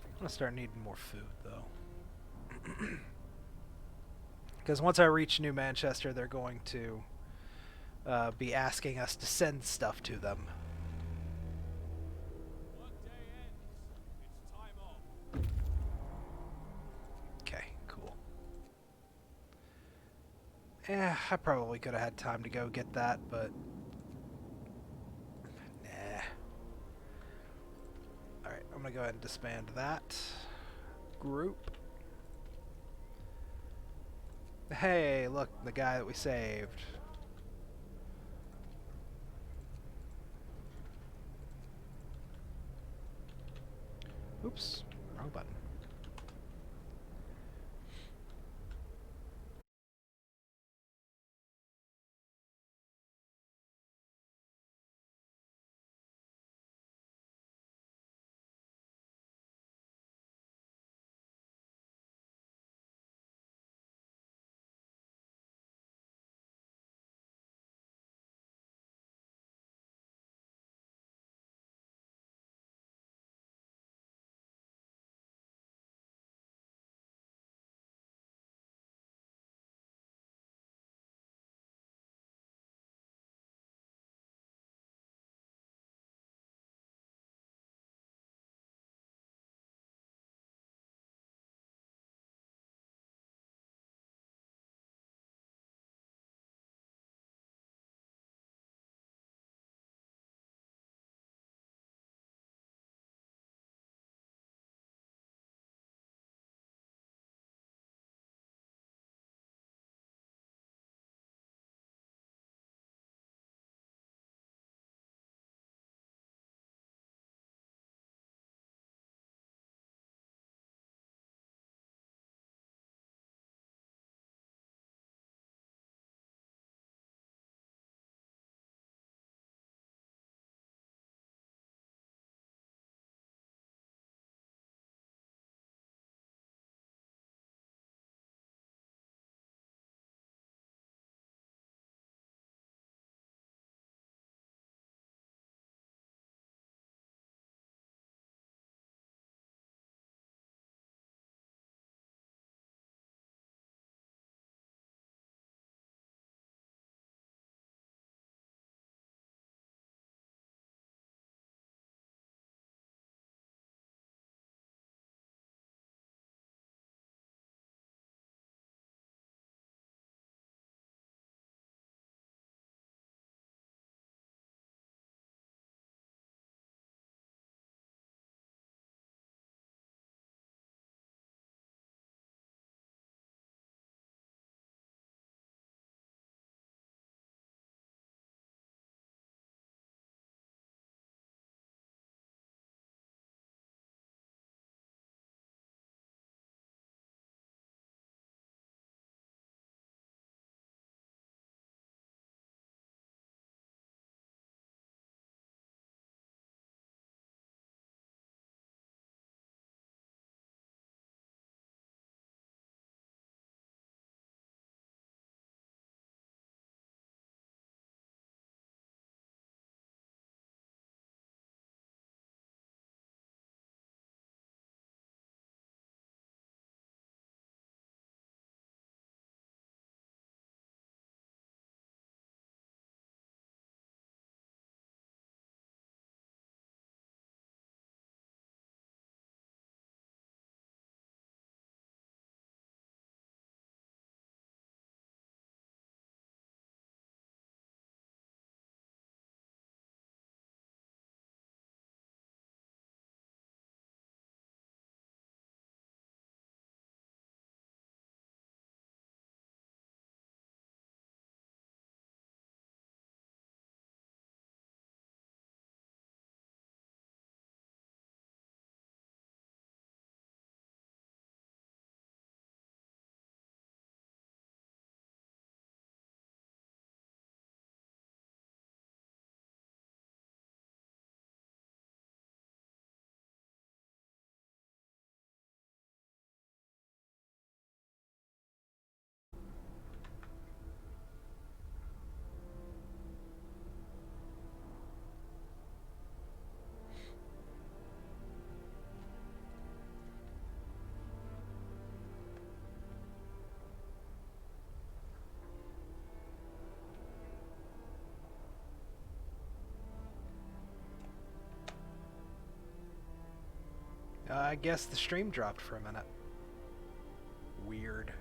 I'm gonna start needing more food though. Because once I reach New Manchester, they're going to be asking us to send stuff to them. Workday ends. It's time off. I probably could have had time to go get that, but nah. Alright, I'm gonna go ahead and disband that group. Hey, look, the guy that we saved. Oops, wrong button. I guess the stream dropped for a minute. Weird.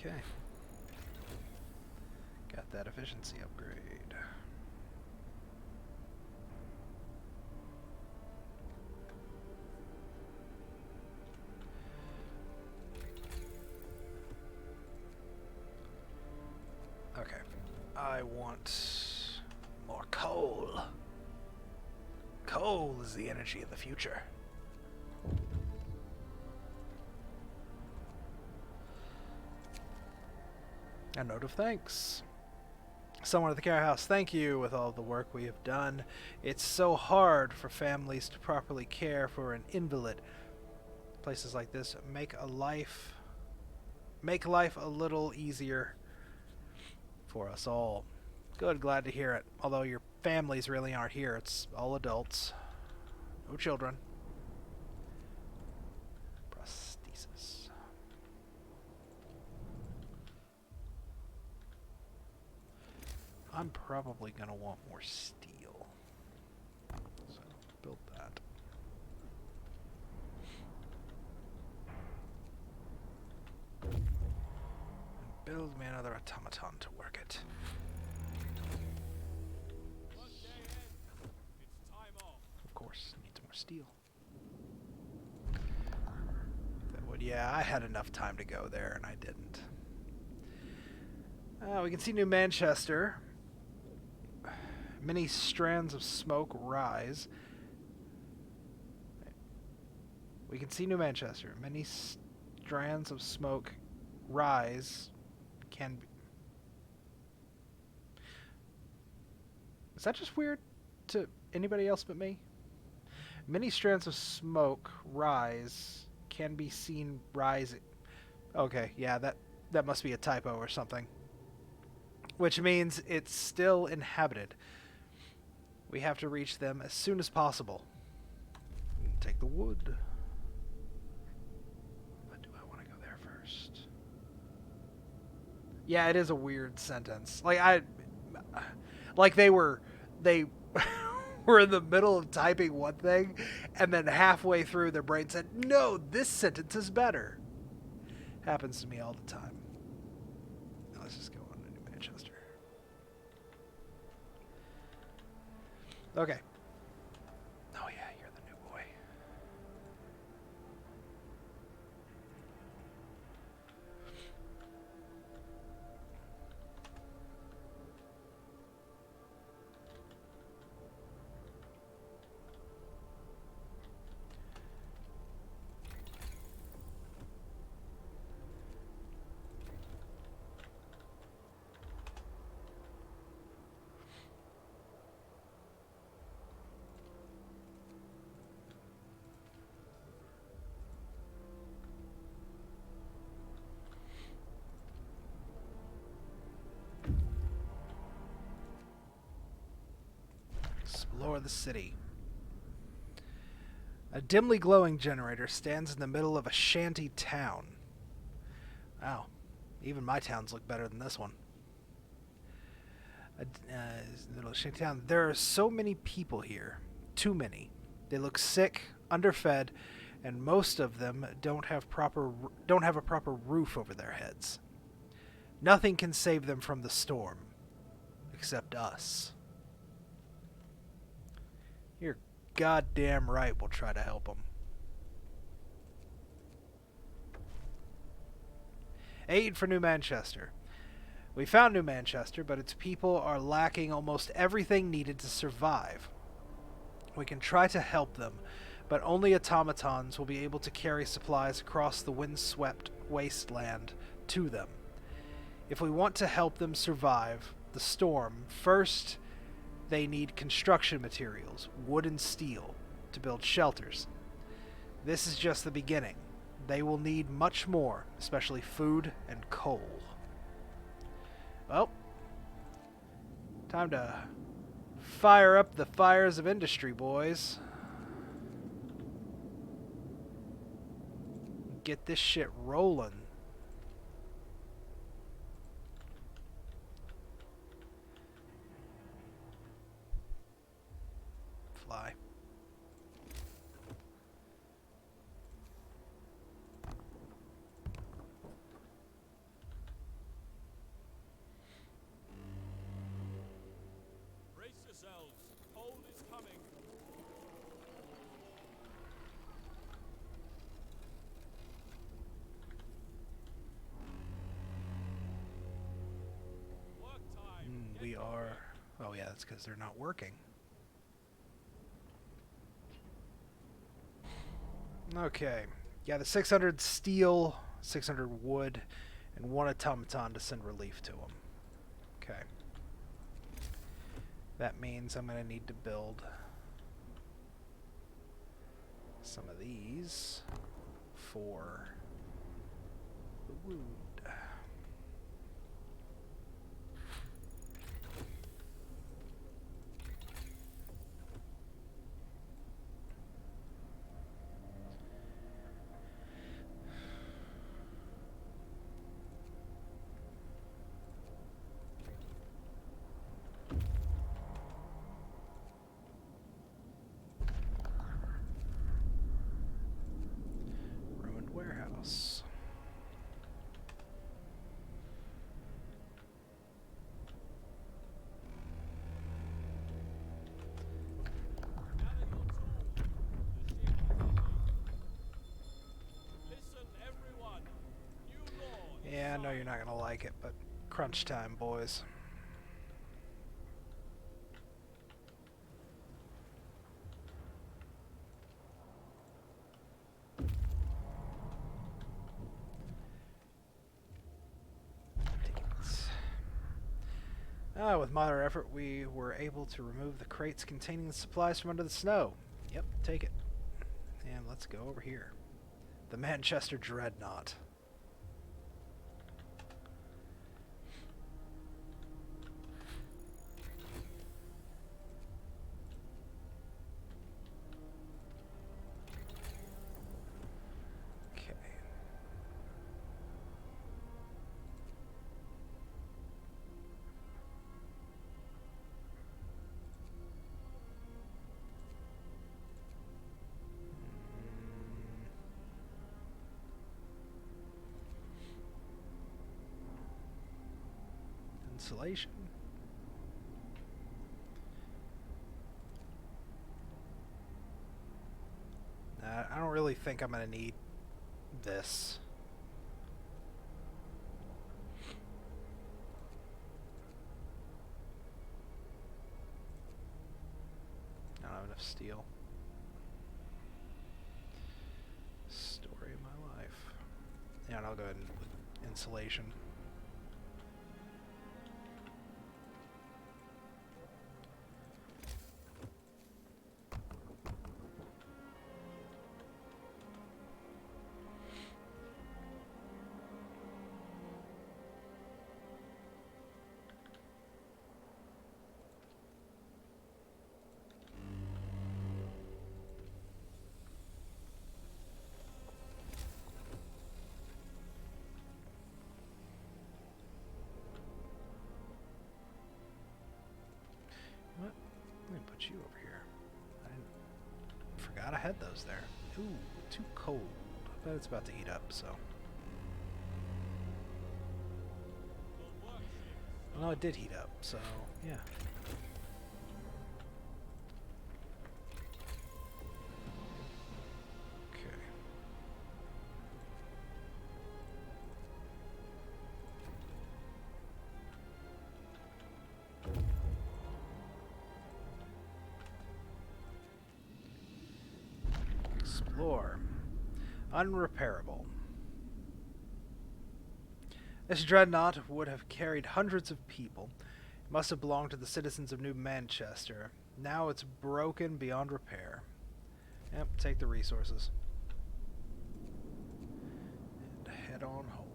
Okay. Got that efficiency upgrade. Okay. I want more coal. Coal is the energy of the future. A note of thanks. Someone at the care house, thank you with all the work we have done. It's so hard for families to properly care for an invalid. Places like this make life a little easier for us all. Good, glad to hear it. Although your families really aren't here, it's all adults. No children. Prosthesis. I'm probably gonna want more steel. So, build that. And build me another automaton to work it. It's time off. Of course, needs more steel. That would, yeah, I had enough time to go there, and I didn't. We can see New Manchester. Many strands of smoke rise. We can see New Manchester. Many strands of smoke rise. Can be. Is that just weird to anybody else but me? Many strands of smoke rise. Can be seen rising. Okay, yeah, that must be a typo or something. Which means it's still inhabited. We have to reach them as soon as possible. Take the wood. But do I want to go there first? Yeah, it is a weird sentence. Like they were were in the middle of typing one thing, and then halfway through their brain said, "No, this sentence is better." Happens to me all the time. Now let's just go on to New Manchester. Okay. Oh yeah, you're the new boy. Explore the city. A dimly glowing generator stands in the middle of a shanty town. Wow, even my towns look better than this one. Little shanty town. There are so many people here. Too many. They look sick, underfed, and most of them don't have a proper roof over their heads. Nothing can save them from the storm, except us. You're goddamn right we'll try to help them. Aid for New Manchester. We found New Manchester, but its people are lacking almost everything needed to survive. We can try to help them, but only automatons will be able to carry supplies across the windswept wasteland to them. If we want to help them survive the storm, first they need construction materials, wood and steel, to build shelters. This is just the beginning. They will need much more, especially food and coal. Well, time to fire up the fires of industry, boys. Get this shit rolling. Fly. That's because they're not working. Okay. Yeah, the 600 steel, 600 wood, and 1 automaton to send relief to them. Okay. That means I'm going to need to build some of these for the wound. Ruined warehouse. Listen, everyone. New law is Yeah, I know you're signed. not going to like it, but crunch time, boys. Tickets. With moderate effort, we were able to remove the crates containing the supplies from under the snow. Yep, take it. And let's go over here. The Manchester Dreadnought. Okay. Insulation. I don't really think I'm going to need this. I don't have enough steel. Story of my life. Yeah, and I'll go ahead and with insulation. What? Let me put you over here. Forgot I had those there. Ooh, too cold. I bet it's about to heat up, so. The work shift. Well, no, it did heat up, so yeah. Okay. Explore. Unrepairable. This dreadnought would have carried hundreds of people. It must have belonged to the citizens of New Manchester. Now it's broken beyond repair. Yep, take the resources. And head on home.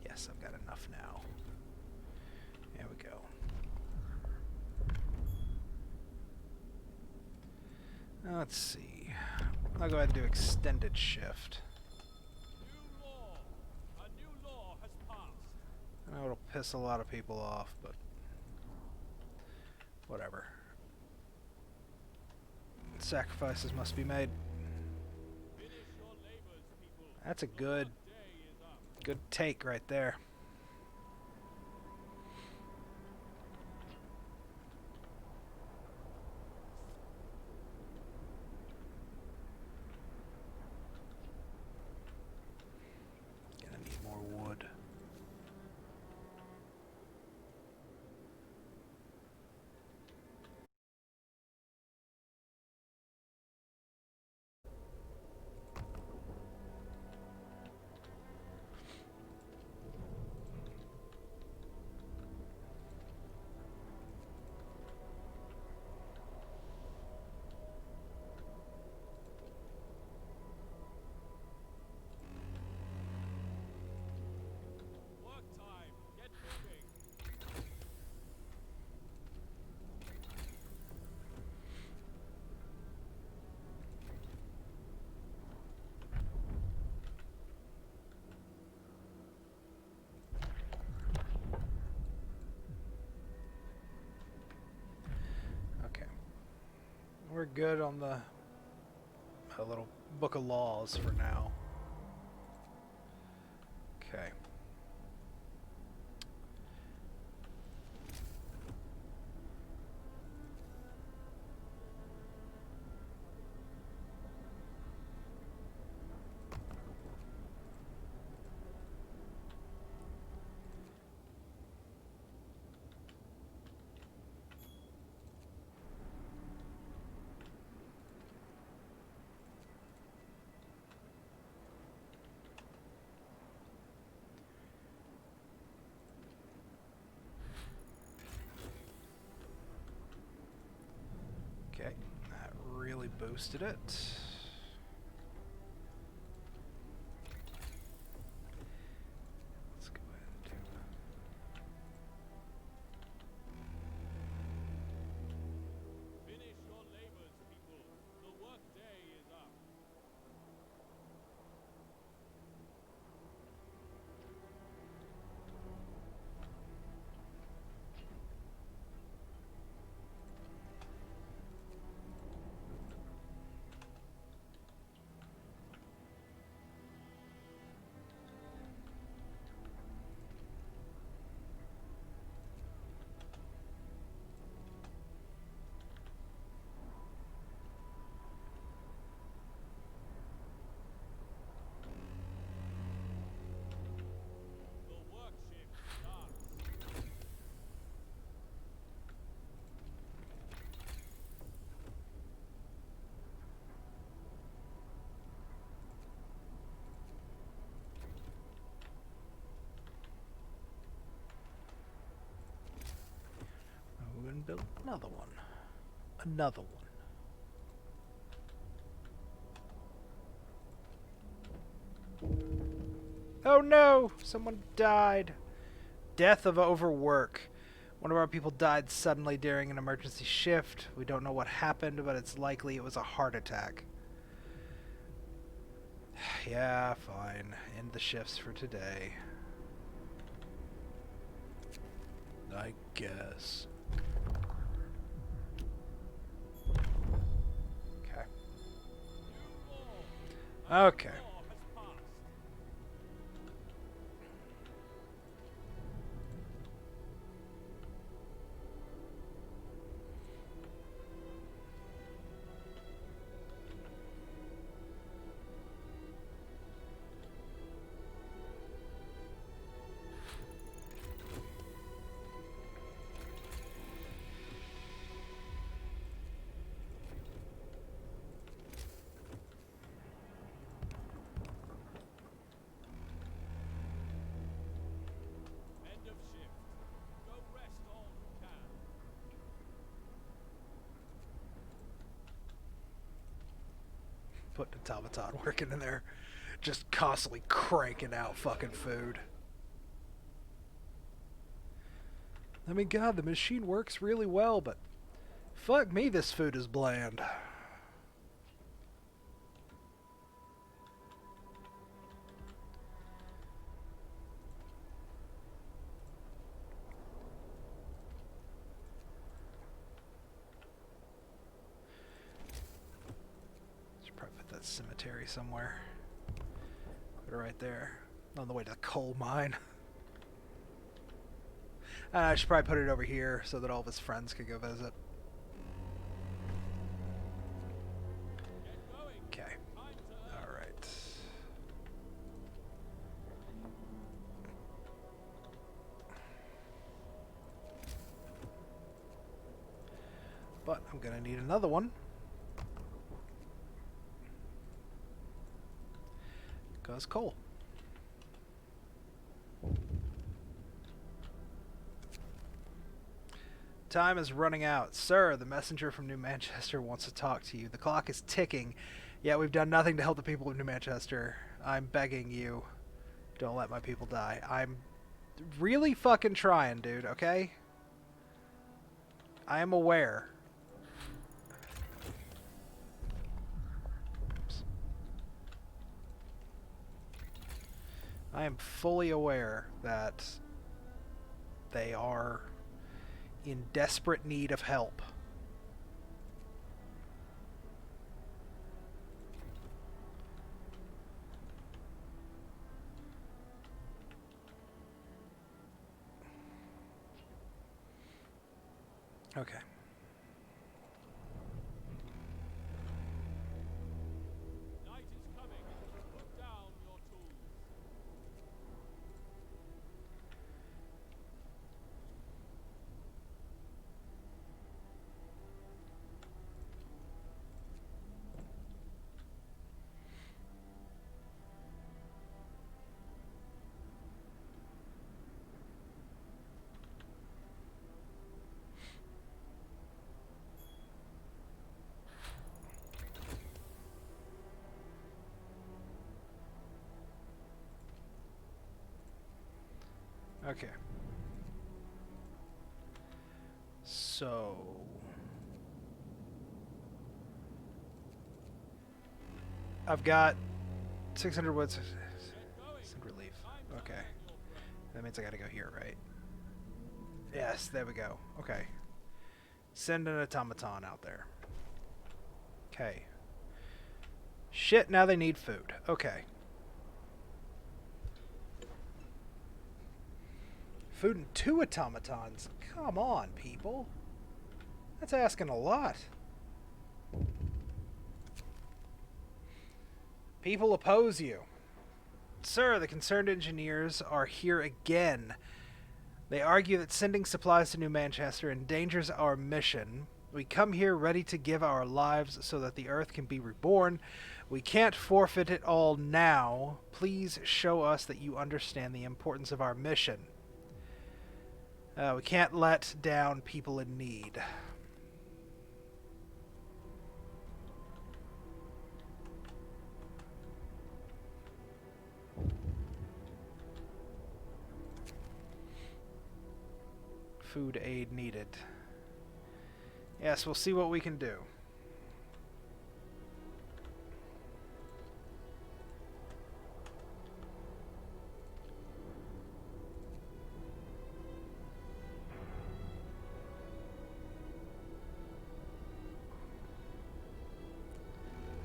Yes, I've got enough now. There we go. Let's see. I'll go ahead and do extended shift. New law. A new law has passed. I know it'll piss a lot of people off, but whatever. Sacrifices must be made. Finish your labors, people. That's a The good day is up. Good take right there. we're good on the little book of laws for now. Okay. Okay, that really boosted it. Let's go ahead and do Finish your labors, people. The work day is up. The work shift starts. we're going to build another one. Another one. Oh no! Someone died. Death of overwork. One of our people died suddenly during an emergency shift. We don't know what happened, but it's likely it was a heart attack. Yeah, fine. End the shifts for today. I guess. Okay. New law. Okay. Law has passed. End of shift. Go rest all you can. Putting a Tamaton working in there. Just constantly cranking out fucking food. I mean, God, the machine works really well, but fuck me, this food is bland. Should probably put that cemetery somewhere. Put it right there. On the way to the coal mine. I should probably put it over here so that all of his friends could go visit. Get going. Okay. Time to earn. Alright. But I'm gonna need another one. Because coal. Time is running out. Sir, the messenger from New Manchester wants to talk to you. The clock is ticking, yet we've done nothing to help the people of New Manchester. I'm begging you, don't let my people die. I'm really fucking trying, dude, okay? I am aware. Oops. I am fully aware that they are in desperate need of help. Okay. Night is coming. Put down your tools. Okay. So I've got 600 woods. Get going. Send relief. Time to Okay. earn your bread. That means I gotta go here, right? Yes, there we go. Okay. Send an automaton out there. Okay. Shit, now they need food. Okay. Food and 2 automatons? Come on, people. That's asking a lot. People oppose you. Sir, the concerned engineers are here again. They argue that sending supplies to New Manchester endangers our mission. We come here ready to give our lives so that the Earth can be reborn. We can't forfeit it all now. Please show us that you understand the importance of our mission. We can't let down people in need. Food aid needed. Yes, we'll see what we can do.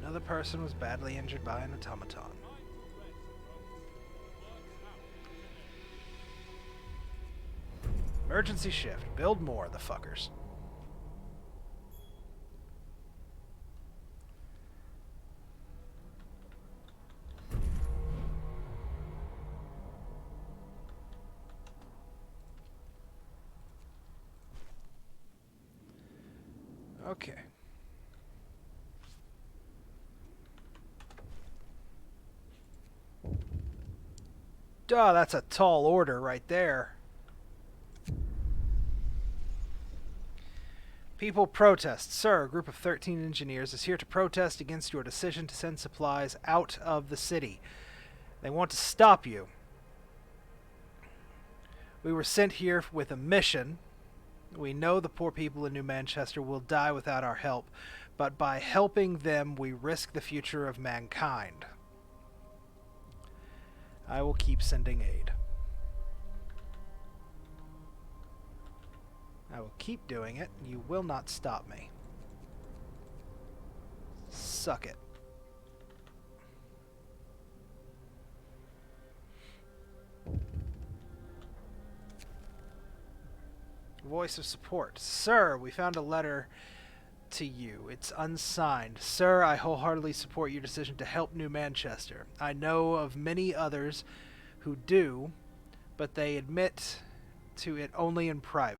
Another person was badly injured by an automaton. Time to rest, folks. Work's out today. Emergency shift. Build more, the fuckers. Okay. Duh, that's a tall order right there. People protest. Sir, a group of 13 engineers is here to protest against your decision to send supplies out of the city. They want to stop you. We were sent here with a mission. We know the poor people in New Manchester will die without our help, but by helping them, we risk the future of mankind. I will keep sending aid. I will keep doing it. You will not stop me. Suck it. Voice of support. Sir, we found a letter to you. It's unsigned. Sir, I wholeheartedly support your decision to help New Manchester. I know of many others who do, but they admit to it only in private.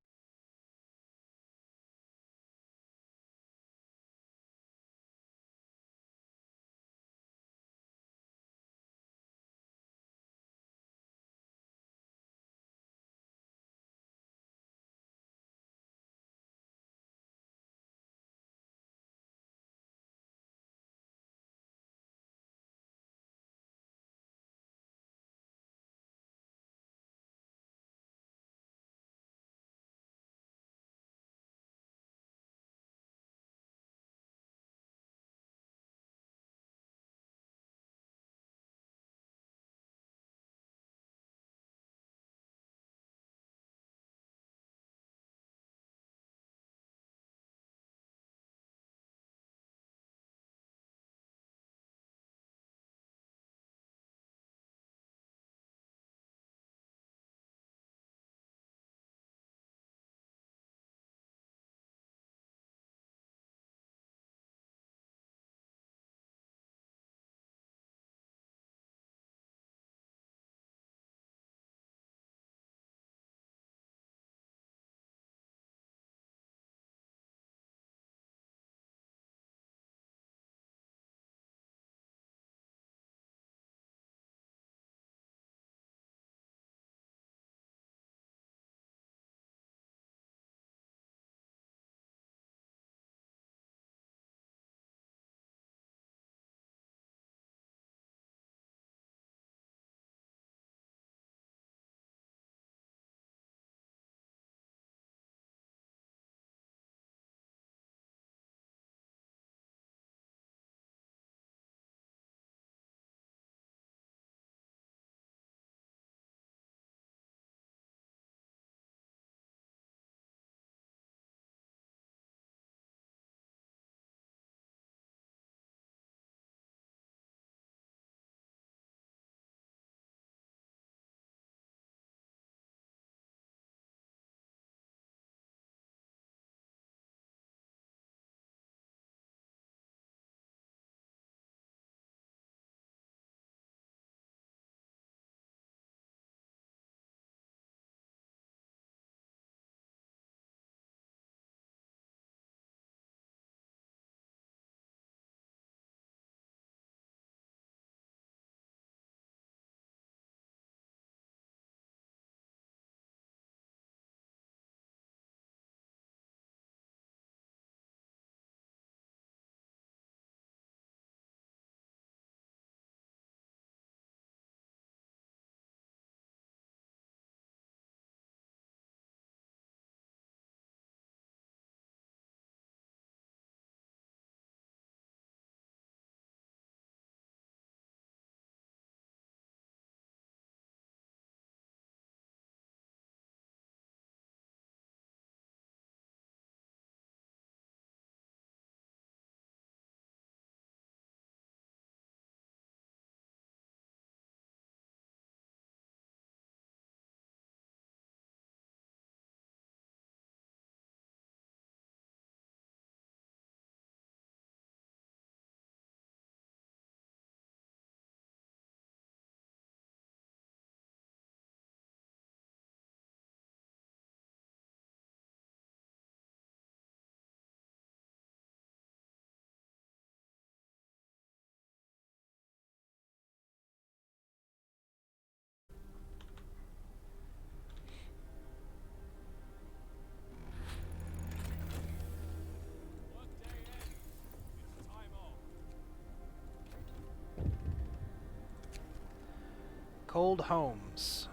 Cold homes.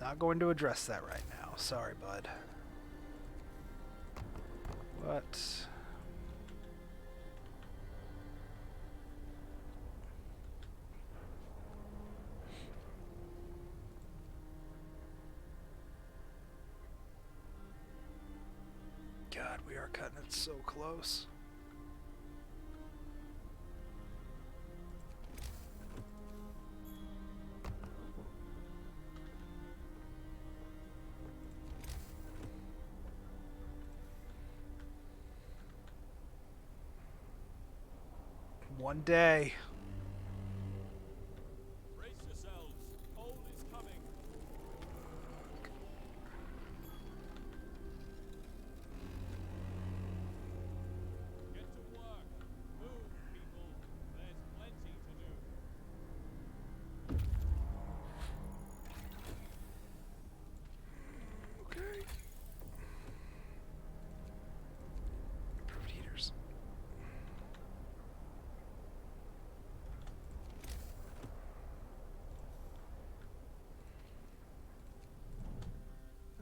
Not going to address that right now. Sorry, bud. What? God, we are cutting it so close. One day. Brace yourselves. Cold is coming. Get to work. Move, people. There's plenty to do. Okay. Improved heaters.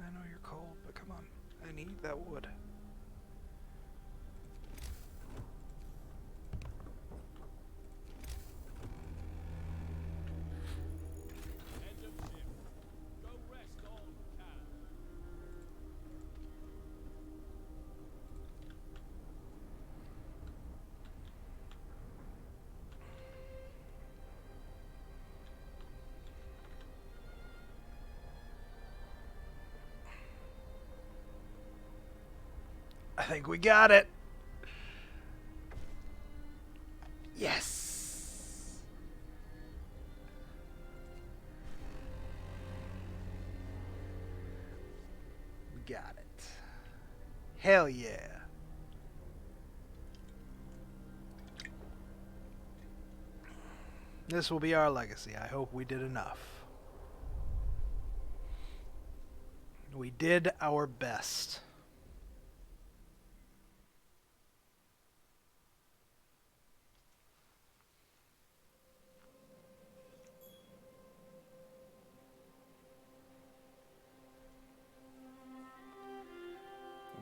I know you're cold, but come on. I need that wood. End of shift. Go rest all you can. I think we got it. Yes. We got it. Hell yeah. This will be our legacy. I hope we did enough. We did our best.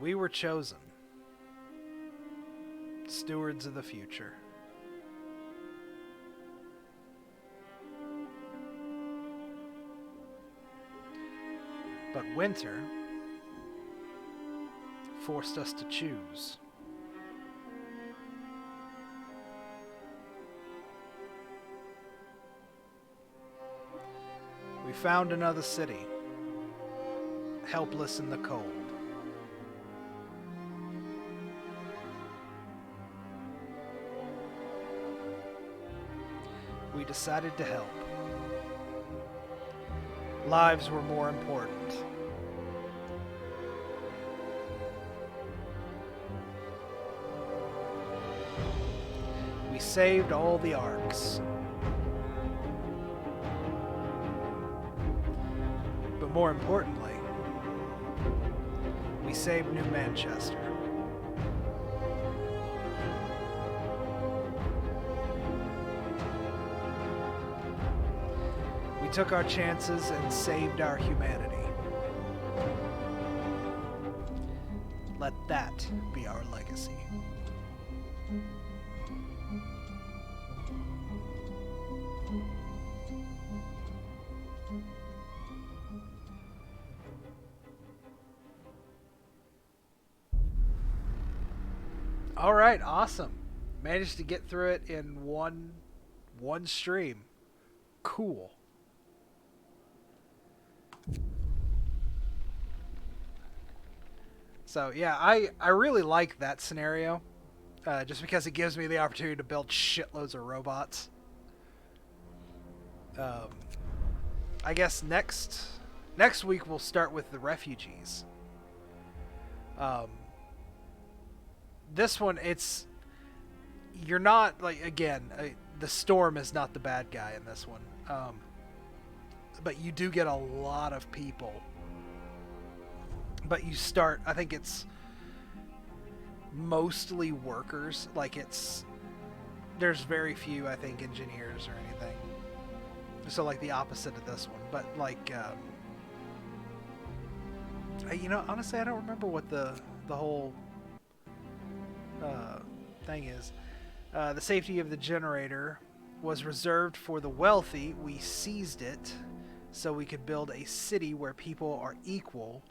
We were chosen. Stewards of the future. But winter forced us to choose. We found another city, helpless in the cold. We decided to help. Lives were more important. We saved all the Arks. But more importantly, we saved New Manchester. We took our chances and saved our humanity. Let that be our legacy. All right, awesome. Managed to get through it in one stream. Cool. So yeah, I really like that scenario, just because it gives me the opportunity to build shitloads of robots. I guess next week we'll start with the refugees. This one, you're not, like, again, the Storm is not the bad guy in this one, but you do get a lot of people. But you start, I think it's mostly workers. Like, there's very few, I think, engineers or anything. So like the opposite of this one, but like, you know, honestly, I don't remember what the whole thing is. The safety of the generator was reserved for the wealthy. We seized it so we could build a city where people are equal,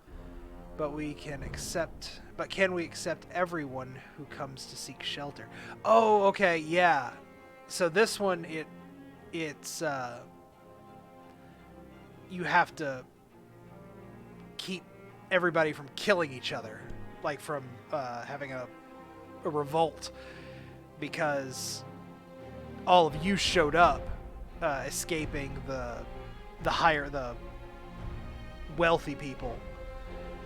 but can we accept everyone who comes to seek shelter? Oh, okay, yeah. So this one, it's you have to keep everybody from killing each other, like from having a revolt, because all of you showed up, escaping the wealthy people,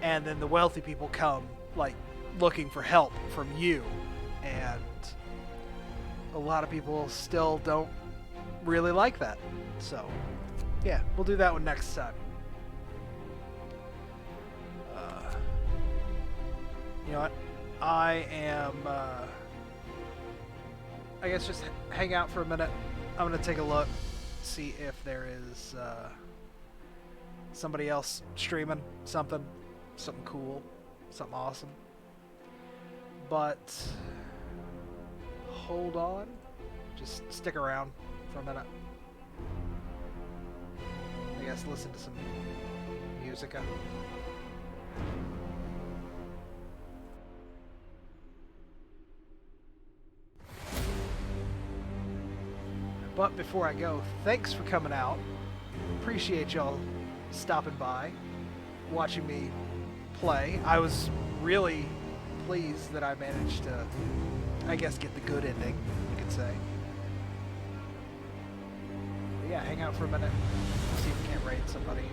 and then the wealthy people come like looking for help from you, and a lot of people still don't really like that. So yeah, we'll do that one next time. You know what? I am, I guess just hang out for a minute. I'm going to take a look, see if there is somebody else streaming something cool, something awesome. But hold on. Just stick around for a minute. I guess listen to some music. But before I go, thanks for coming out. Appreciate y'all stopping by, watching me play. I was really pleased that I managed to, I guess, get the good ending, you could say. But yeah, hang out for a minute, see if we can't raid somebody.